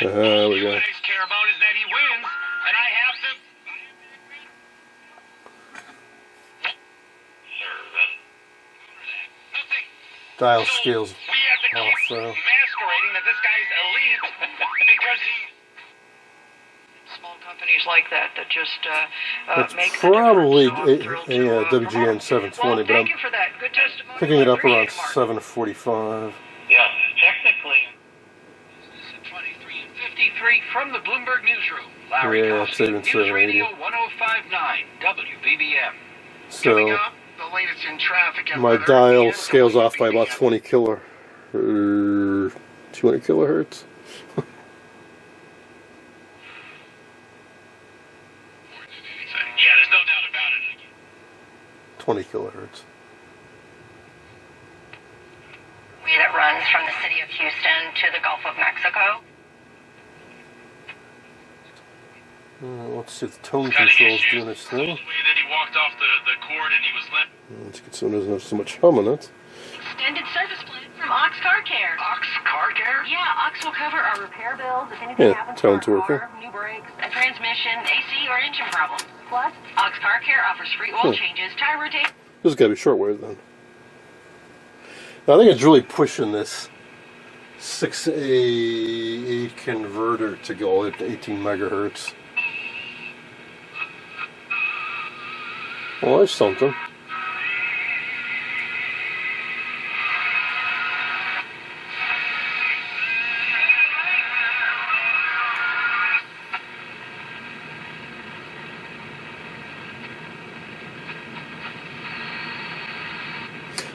Speaker 3: But all you guys care about is that he wins, and I have to...
Speaker 1: Dial scales
Speaker 3: we have to keep masquerading that this guy's elite because he...
Speaker 2: Small companies like that just
Speaker 1: it's
Speaker 2: make
Speaker 1: probably
Speaker 2: a
Speaker 1: WGN 720, but I'm picking it up around 7:45.
Speaker 3: Yes, technically.
Speaker 2: 23 and 53 from the Bloomberg Newsroom. Larry
Speaker 1: Yeah, it's even
Speaker 2: News Radio 1059 WBBM.
Speaker 1: So
Speaker 3: The latest in traffic and
Speaker 1: my
Speaker 3: weather
Speaker 1: dial
Speaker 3: and
Speaker 1: scales off by about
Speaker 3: WBBM.
Speaker 1: 20 200 kilohertz.
Speaker 3: Yeah, there's no doubt about it.
Speaker 1: 20 kilohertz.
Speaker 4: That runs from the city of Houston to the Gulf of Mexico.
Speaker 1: Let's see if the tone
Speaker 3: Got
Speaker 1: control is
Speaker 3: issues
Speaker 1: doing its
Speaker 3: with
Speaker 1: thing.
Speaker 3: the way that he walked off the cord and he was limp.
Speaker 1: Let's get so it doesn't have so much hum in it.
Speaker 4: Extended service plan from Ox Car Care.
Speaker 3: Ox Car Care?
Speaker 4: Yeah, Ox box will cover our repair bills if anything
Speaker 1: Yeah,
Speaker 4: happens to our
Speaker 1: sounds working.
Speaker 4: car, new brakes, a transmission, AC, or engine problems. Plus, Aux Car Care offers free oil changes, tire rotation.
Speaker 1: This has got to be shortwave then. Now, I think it's really pushing this 6A8 converter to go all the way up to 18 megahertz. Well, there's something.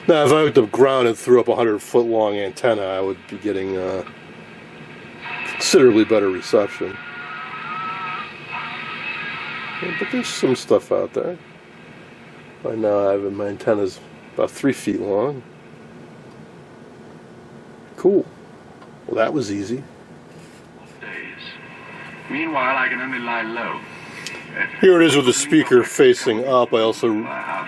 Speaker 1: Now, if I went to ground and threw up a 100-foot long antenna, I would be getting considerably better reception. Yeah, but there's some stuff out there. Right now, my antenna's about 3 feet long. Cool. Well, that was easy.
Speaker 3: Meanwhile, I can only lie low.
Speaker 1: Here it is with the speaker facing up. I also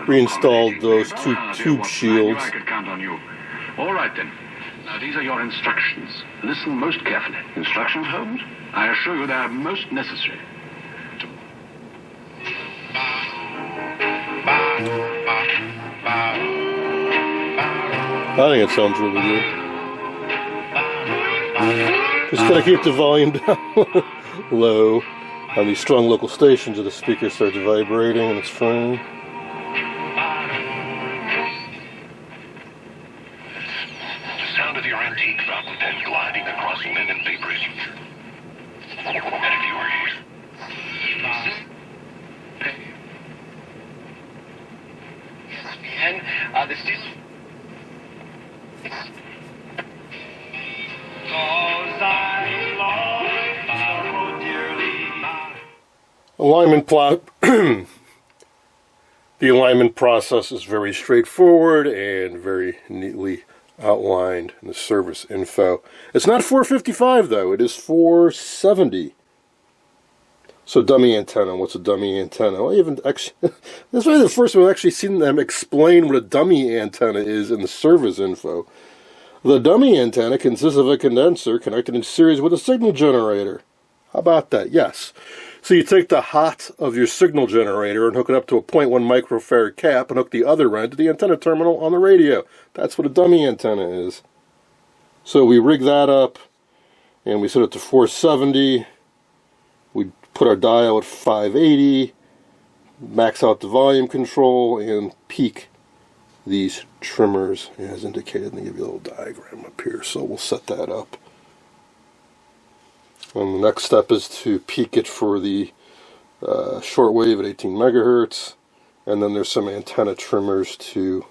Speaker 1: reinstalled those 2 tube shields.
Speaker 3: I could count on you. All right then. Now these are your instructions. Listen most carefully. Instructions, Holmes? I assure you they are most necessary.
Speaker 1: I think it sounds really good. Just gotta keep the volume down low. On these strong local stations, the speaker starts vibrating and it's fine.
Speaker 3: The sound of your antique fountain pen gliding across pen and paper. And if you were here. And the steel.
Speaker 1: Alignment plot. The alignment process is very straightforward and very neatly outlined in the service info. It's not 455 though, it is 470. So dummy antenna, what's a dummy antenna? Well, even actually, this is really the first time I've actually seen them explain what a dummy antenna is in the service info. The dummy antenna consists of a condenser connected in series with a signal generator. How about that? Yes. So you take the hot of your signal generator and hook it up to a 0.1 microfarad cap and hook the other end to the antenna terminal on the radio. That's what a dummy antenna is. So we rig that up and we set it to 470. We put our dial at 580, max out the volume control, and peak these trimmers as indicated. And give you a little diagram up here. So we'll set that up. And the next step is to peak it for the shortwave at 18 megahertz, and then there's some antenna trimmers to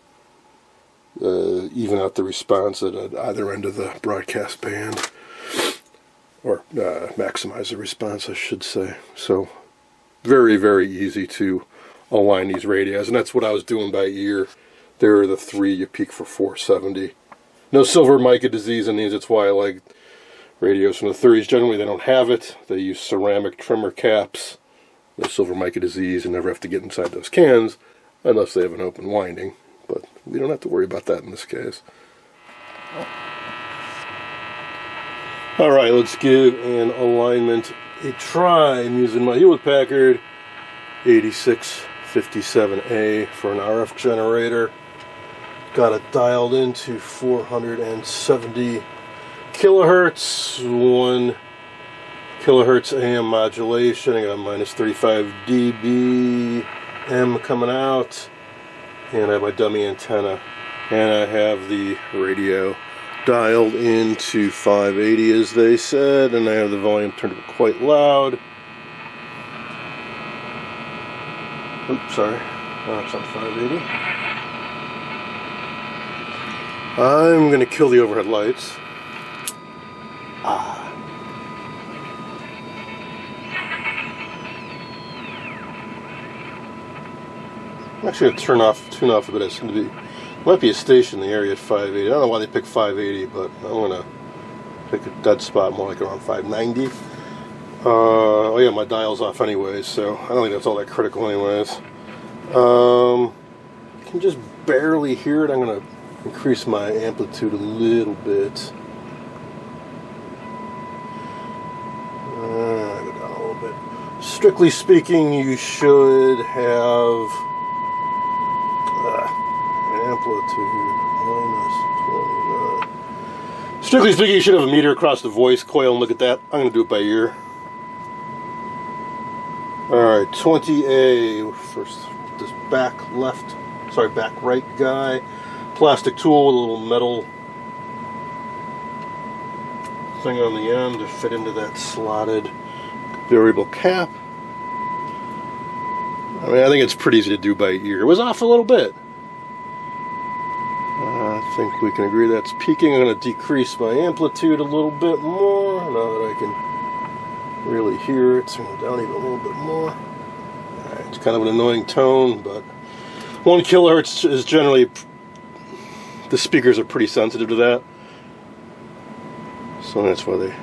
Speaker 1: even out the response at either end of the broadcast band, or maximize the response, I should say. So very, very easy to align these radios, and that's what I was doing by ear. There are the 3 you peak for 470. No silver mica disease in these. That's why I like radios from the 30s. Generally, they don't have it. They use ceramic trimmer caps. No silver mica disease, and never have to get inside those cans unless they have an open winding. But we don't have to worry about that in this case. All right, let's give an alignment a try. I'm using my Hewlett-Packard 8657A for an RF generator. Got it dialed into 470 kilohertz, 1 kilohertz AM modulation. I got minus 35 dB M coming out, and I have my dummy antenna, and I have the radio dialed into 580 as they said, and I have the volume turned up quite loud. Oops, sorry. Oh, it's on 580. I'm going to kill the overhead lights. I'm actually going to tune off a bit. It's going to be, might be a station in the area at 580. I don't know why they picked 580, but I'm going to pick a dead spot more like around 590. Oh yeah, my dial's off anyways, so I don't think that's all that critical anyways. You can just barely hear it. I'm going to increase my amplitude a little bit. strictly speaking, you should have amplitude minus 29. Strictly speaking, you should have a meter across the voice coil, and look at that. I'm going to do it by ear. Alright, 20A, first this back right guy. Plastic tool with a little metal thing on the end to fit into that slotted variable cap. I mean, I think it's pretty easy to do by ear. It was off a little bit. I think we can agree that's peaking. I'm going to decrease my amplitude a little bit more now that I can really hear it. So I'm down even a little bit more. Alright, it's kind of an annoying tone, but 1 kilohertz is generally, the speakers are pretty sensitive to that. So that's why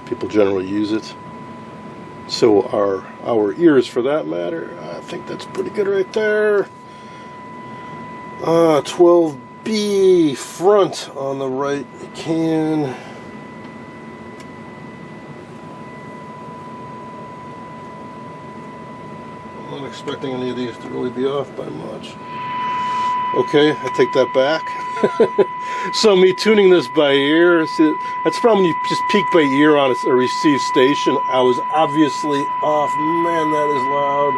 Speaker 1: people generally use it. So are our ears, for that matter. I think that's pretty good right there. 12B front on the right can. I'm not expecting any of these to really be off by much. Okay, I take that back. So me tuning this by ear, see, that's probably when you just peak by ear on a receive station. I was obviously off. Man, that is loud.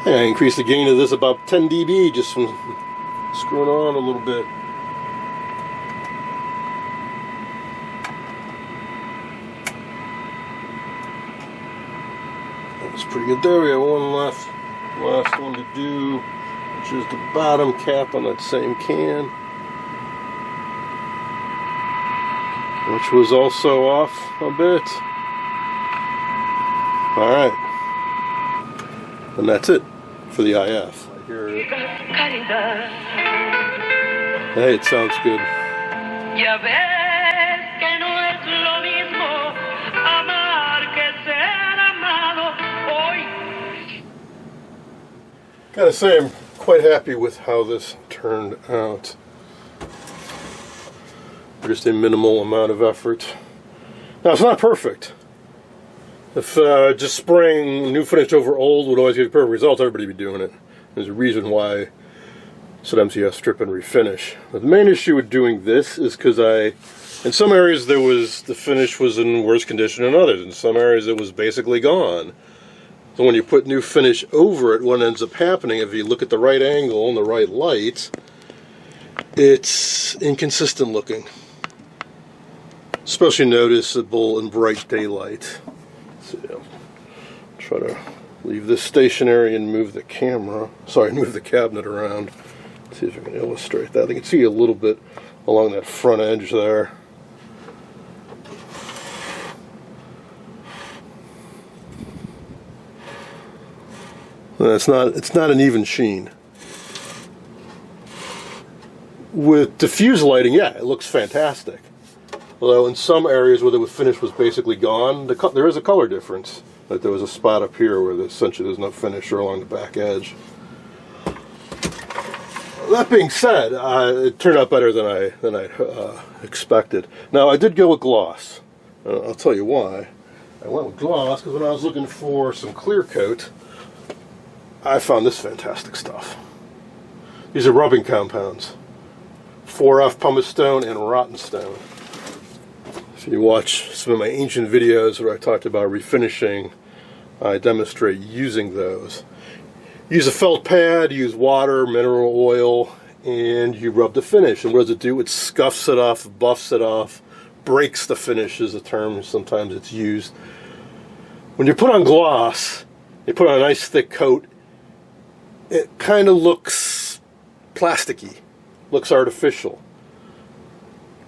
Speaker 1: I increased the gain of this about 10 dB just from screwing on a little bit. That's pretty good there. We have one last one to do, which is the bottom cap on that same can, which was also off a bit. Alright. And that's it for the IF. I hear it. Hey, it sounds good. Gotta say, I'm quite happy with how this turned out. Just a minimal amount of effort. Now, it's not perfect. If just spraying new finish over old would always give you perfect results, everybody would be doing it. There's a reason why I said MCS strip and refinish. But the main issue with doing this is because in some areas the finish was in worse condition than others. In some areas it was basically gone. So when you put new finish over it, what ends up happening, if you look at the right angle and the right light, it's inconsistent looking. Especially noticeable in bright daylight. So I'll try to leave this stationary and move the cabinet around. See if I can illustrate that. I can see a little bit along that front edge there. It's not an even sheen. With diffuse lighting, yeah, it looks fantastic. Although in some areas where the finish was basically gone, there is a color difference. Like there was a spot up here where essentially there's no finish or along the back edge. That being said, it turned out better than I expected. Now I did go with gloss. I'll tell you why. I went with gloss because when I was looking for some clear coat, I found this fantastic stuff. These are rubbing compounds. 4F pumice stone and rotten stone. If you watch some of my ancient videos where I talked about refinishing, I demonstrate using those. Use a felt pad, use water, mineral oil, and you rub the finish. And what does it do? It scuffs it off, buffs it off, breaks the finish is a term sometimes it's used. When you put on gloss, you put on a nice thick coat, it kind of looks plasticky, looks artificial.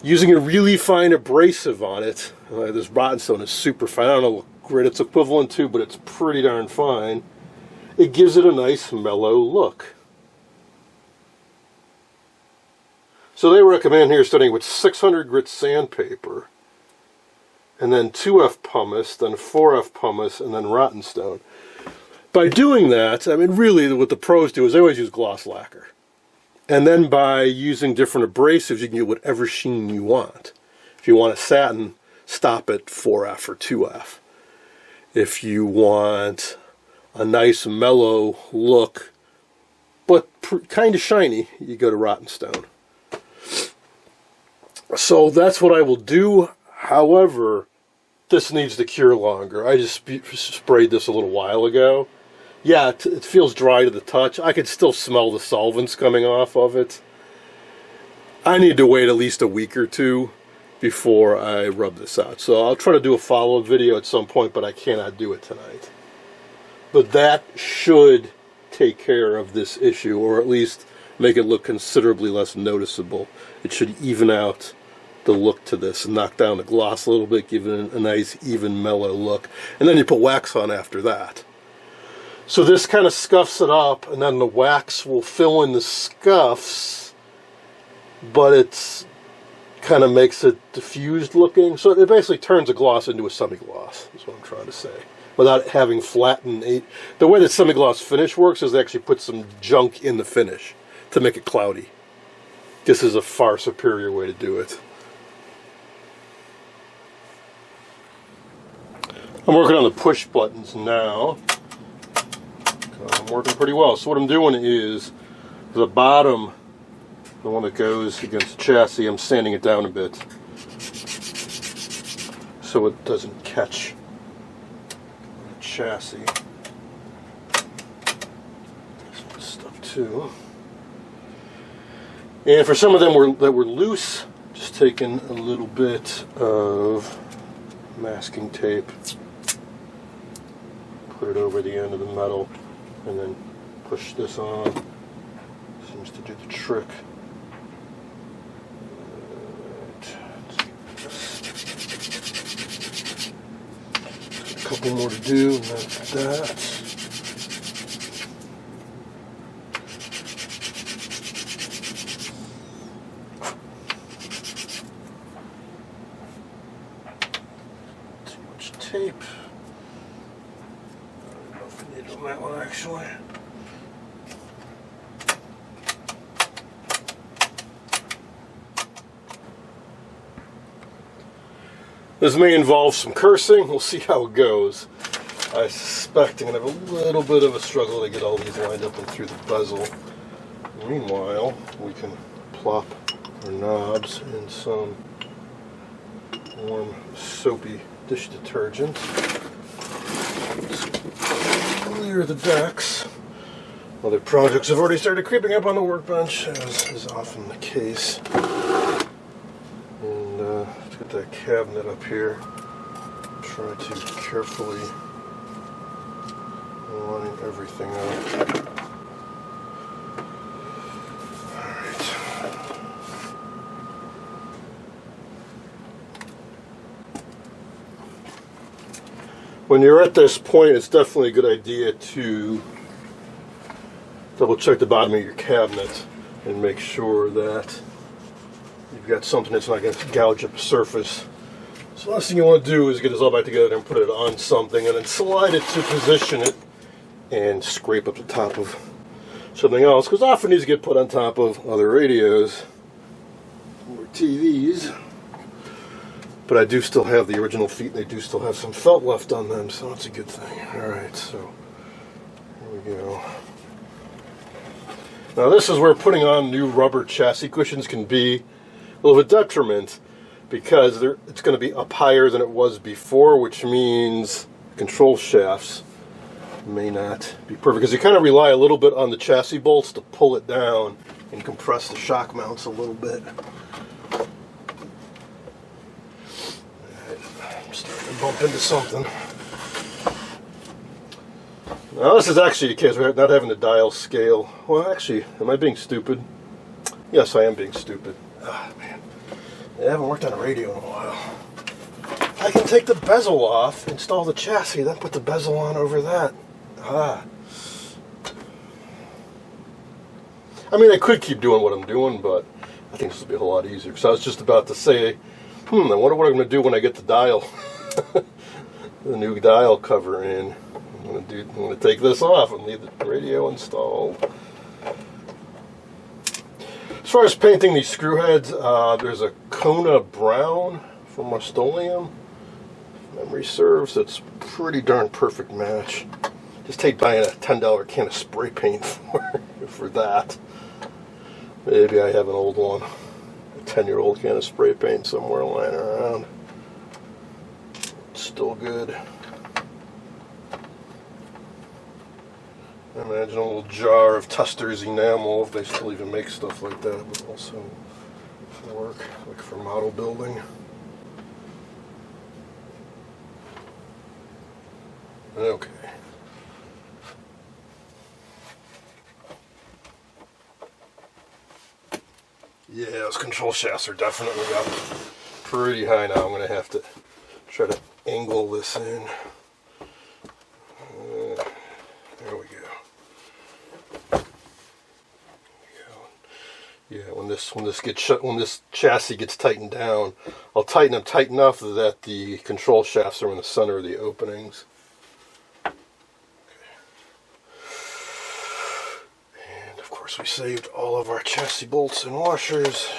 Speaker 1: Using a really fine abrasive on it, this rotten stone is super fine. I don't know what grit it's equivalent to, but it's pretty darn fine. It gives it a nice mellow look. So they recommend here starting with 600 grit sandpaper, and then 2F pumice, then 4F pumice, and then rotten stone. By doing that, I mean, really what the pros do is they always use gloss lacquer. And then by using different abrasives, you can get whatever sheen you want. If you want a satin, stop at 4F or 2F. If you want a nice mellow look, but kind of shiny, you go to Rotten Stone. So that's what I will do. However, this needs to cure longer. I just sprayed this a little while ago. Yeah, it feels dry to the touch. I can still smell the solvents coming off of it. I need to wait at least a week or two before I rub this out. So I'll try to do a follow-up video at some point, but I cannot do it tonight. But that should take care of this issue, or at least make it look considerably less noticeable. It should even out the look to this and knock down the gloss a little bit, give it a nice, even, mellow look. And then you put wax on after that. So this kind of scuffs it up, and then the wax will fill in the scuffs, but it's kind of makes it diffused looking. So it basically turns a gloss into a semi-gloss, is what I'm trying to say, without having flattened. The way that semi-gloss finish works is they actually put some junk in the finish to make it cloudy. This is a far superior way to do it. I'm working on the push buttons now. I'm working pretty well. So what I'm doing is the bottom, the one that goes against the chassis, I'm sanding it down a bit so it doesn't catch the chassis. This one's stuck too. And for some of them that were loose, just taking a little bit of masking tape, put it over the end of the metal, and then push this on. Seems to do the trick. A couple more to do, and that's that. Too much tape. I don't know if I need on that one actually. This may involve some cursing. We'll see how it goes. I suspect I'm going to have a little bit of a struggle to get all these lined up and through the bezel. Meanwhile, we can plop our knobs in some warm, soapy dish detergent. Clear the decks. Other projects have already started creeping up on the workbench, as is often the case. And let's get that cabinet up here. Try to carefully line everything up. Alright. When you're at this point, it's definitely a good idea to double check the bottom of your cabinet and make sure that you've got something that's not going to gouge up the surface. So the last thing you want to do is get this all back together and put it on something and then slide it to position it and scrape up the top of something else, because often these get put on top of other radios or TVs. But I do still have the original feet, and they do still have some felt left on them, so that's a good thing. Alright, so here we go. Now this is where putting on new rubber chassis cushions can be a little bit detriment, because it's going to be up higher than it was before, which means control shafts may not be perfect, because you kind of rely a little bit on the chassis bolts to pull it down and compress the shock mounts a little bit. I'm starting to bump into something. Now this is actually a case where not having the dial scale. Well, actually, am I being stupid? Yes, I am being stupid. Ah, man. I haven't worked on a radio in a while. I can take the bezel off, install the chassis, then put the bezel on over that. Ah. I mean, I could keep doing what I'm doing, but I think this will be a whole lot easier. Because I was just about to say, I wonder what I'm going to do when I get the dial, the new dial cover in. I'm gonna take this off and leave the radio installed. As far as painting these screw heads, there's a Kona Brown from Rust-Oleum. If memory serves, it's a pretty darn perfect match. Just take buying a $10 can of spray paint for that. Maybe I have an old one, a 10-year-old can of spray paint somewhere lying around. It's still good. I imagine a little jar of Tuster's enamel, if they still even make stuff like that, but also for work, like for model building. Okay. Yeah, those control shafts are definitely up pretty high now. I'm going to have to try to angle this in. There we go. Yeah, when this chassis gets tightened down, I'll tighten them tight enough that the control shafts are in the center of the openings. We saved all of our chassis bolts and washers.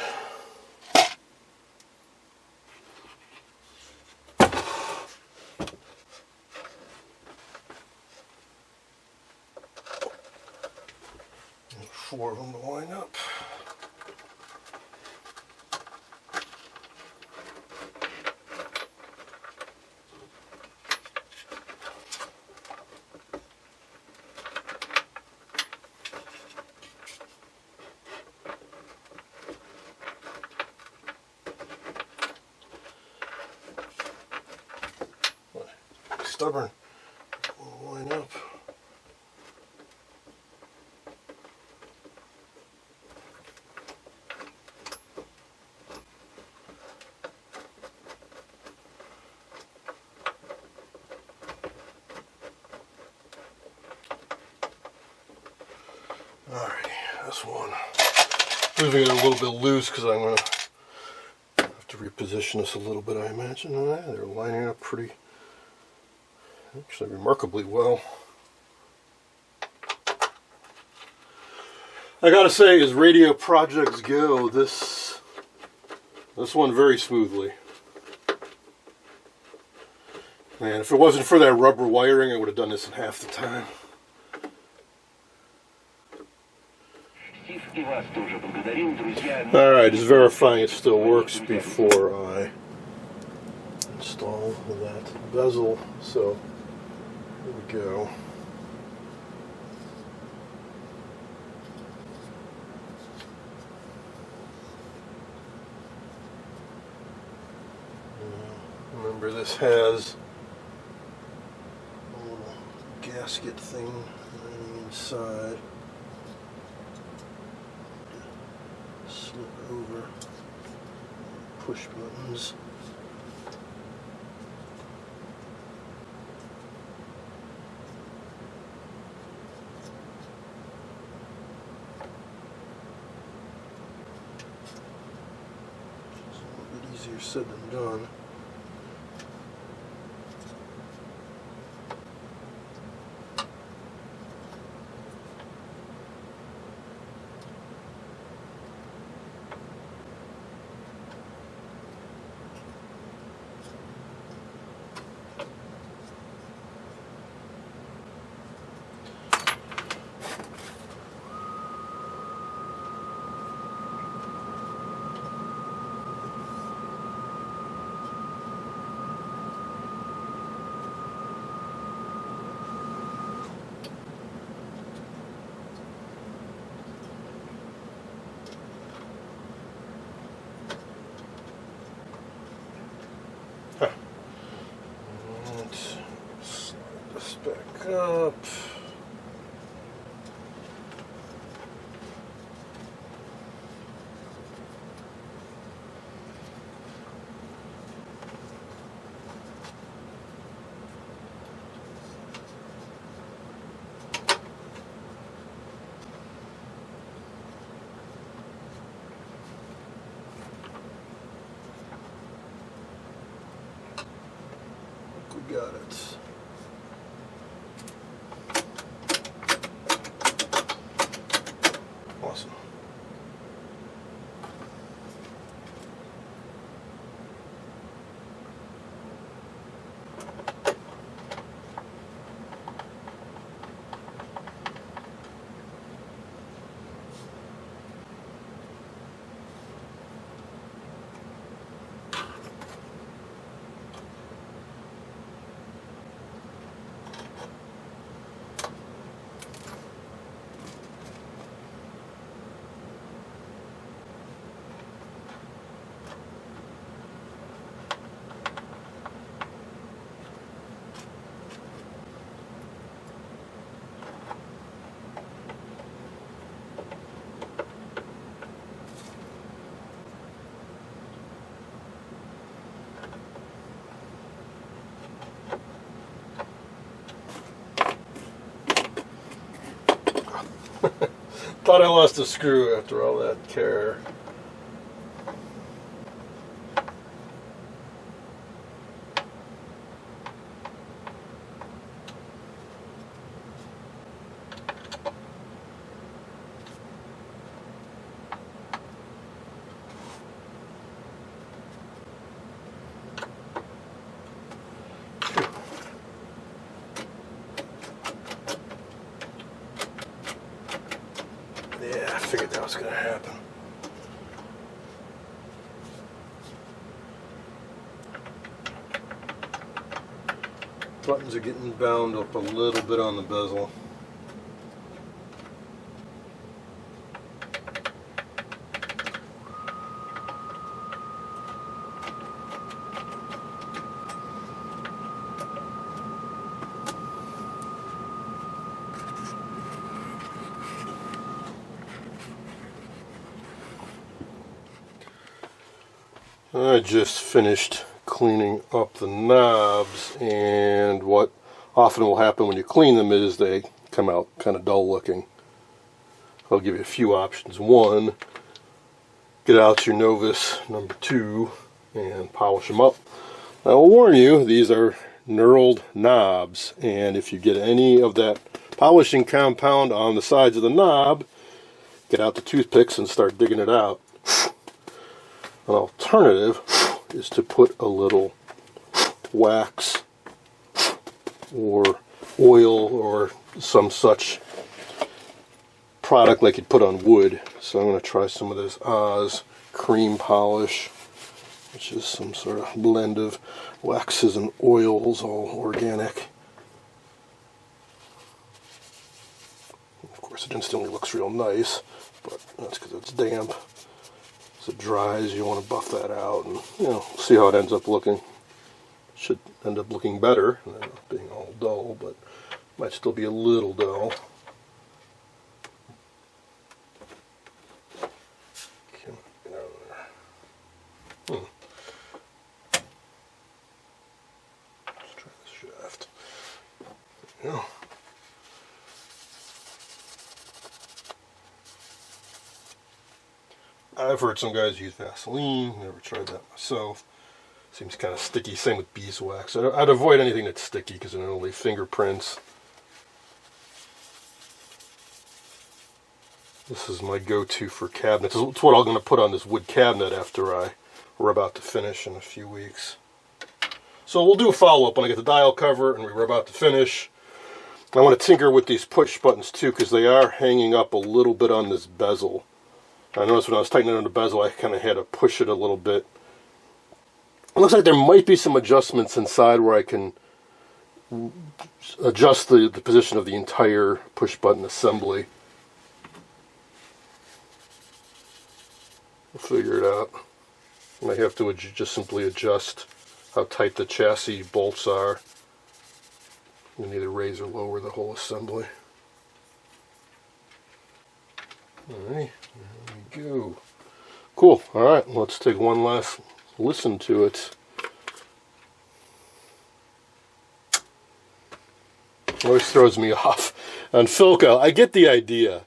Speaker 1: And 4 of them to line up. Stubborn. We'll line up. Alrighty, this one. Moving it a little bit loose because I'm going to have to reposition this a little bit, I imagine. They're lining up pretty. Actually, remarkably well. I gotta say, as radio projects go, this one very smoothly. Man, if it wasn't for that rubber wiring, I would have done this in half the time. Alright, just verifying it still works before I install that bezel. So here we go. Remember, this has a little gasket thing running inside. Slip over, push buttons. Easier said than done. Back up. We got it. Thought I lost a screw after all that care. Yeah, I figured that was going to happen. Buttons are getting bound up a little bit on the bezel. I just finished cleaning up the knobs, and what often will happen when you clean them is they come out kind of dull looking. I'll give you a few options. One, get out your Novus number 2 and polish them up. I will warn you, these are knurled knobs, and if you get any of that polishing compound on the sides of the knob, get out the toothpicks and start digging it out. An alternative is to put a little wax or oil or some such product like you'd put on wood. So I'm going to try some of this Oz cream polish, which is some sort of blend of waxes and oils, all organic. Of course, it instantly looks real nice, but that's because it's damp. As it dries, you want to buff that out and, see how it ends up looking. Should end up looking better than being all dull, but might still be a little dull. Get out of there. Let's try this shaft. There we go. I've heard some guys use Vaseline. Never tried that myself. Seems kind of sticky. Same with beeswax. I'd avoid anything that's sticky because it'll leave fingerprints. This is my go-to for cabinets. It's what I'm going to put on this wood cabinet after we're about to finish in a few weeks. So we'll do a follow-up when I get the dial cover and we're about to finish. I want to tinker with these push buttons too because they are hanging up a little bit on this bezel. I noticed when I was tightening on the bezel, I kind of had to push it a little bit. It looks like there might be some adjustments inside where I can adjust the position of the entire push button assembly. We'll figure it out. I might have to just simply adjust how tight the chassis bolts are. And either raise or lower the whole assembly. Alright, there we go. Cool. Alright, let's take one last listen to it. Always throws me off. On Philco, I get the idea.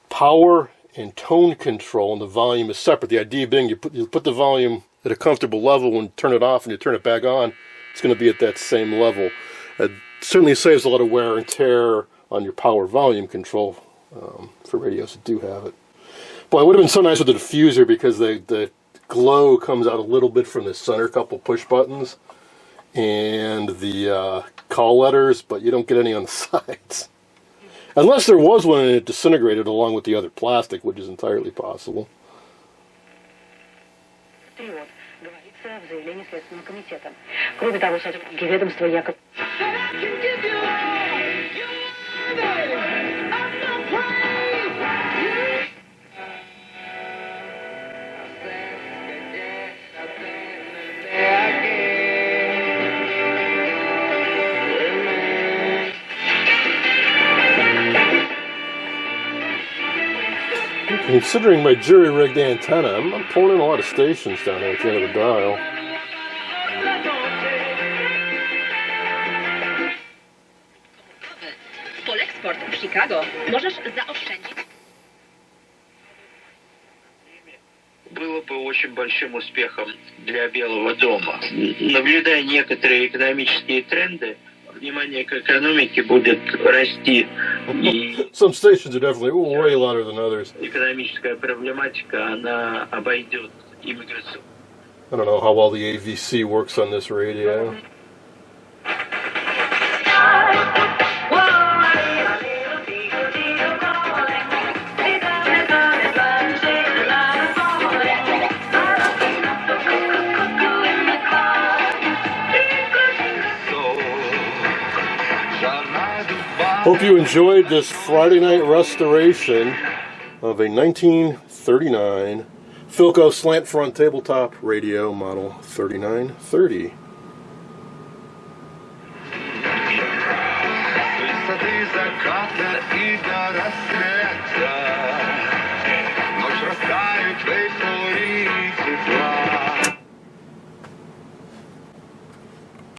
Speaker 1: Power and tone control and the volume is separate. The idea being you put the volume at a comfortable level and turn it off and you turn it back on, it's going to be at that same level. It certainly saves a lot of wear and tear on your power volume control. For radios that do have it. Boy, it would have been so nice with the diffuser because the glow comes out a little bit from the center couple push buttons and the call letters, but you don't get any on the sides. Unless there was one and it disintegrated along with the other plastic, which is entirely possible. Considering my jury-rigged antenna, I'm pulling in a lot of stations down there at the end of the dial.
Speaker 4: Pour l'extra
Speaker 5: transport w Chicago możesz zaoszczędzić.
Speaker 6: Было бы очень большим успехом для Белого дома. Наблюдая некоторые экономические тренды, внимание к экономике будет расти. И
Speaker 1: Some stations are definitely way louder than others.
Speaker 6: экономическая проблематика, она обойдет иммиграцию.
Speaker 1: I don't know how well the AVC works on this radio. Hope you enjoyed this Friday night restoration of a 1939 Philco slant front tabletop radio model 3930.
Speaker 7: Высоты заката и до рассвета.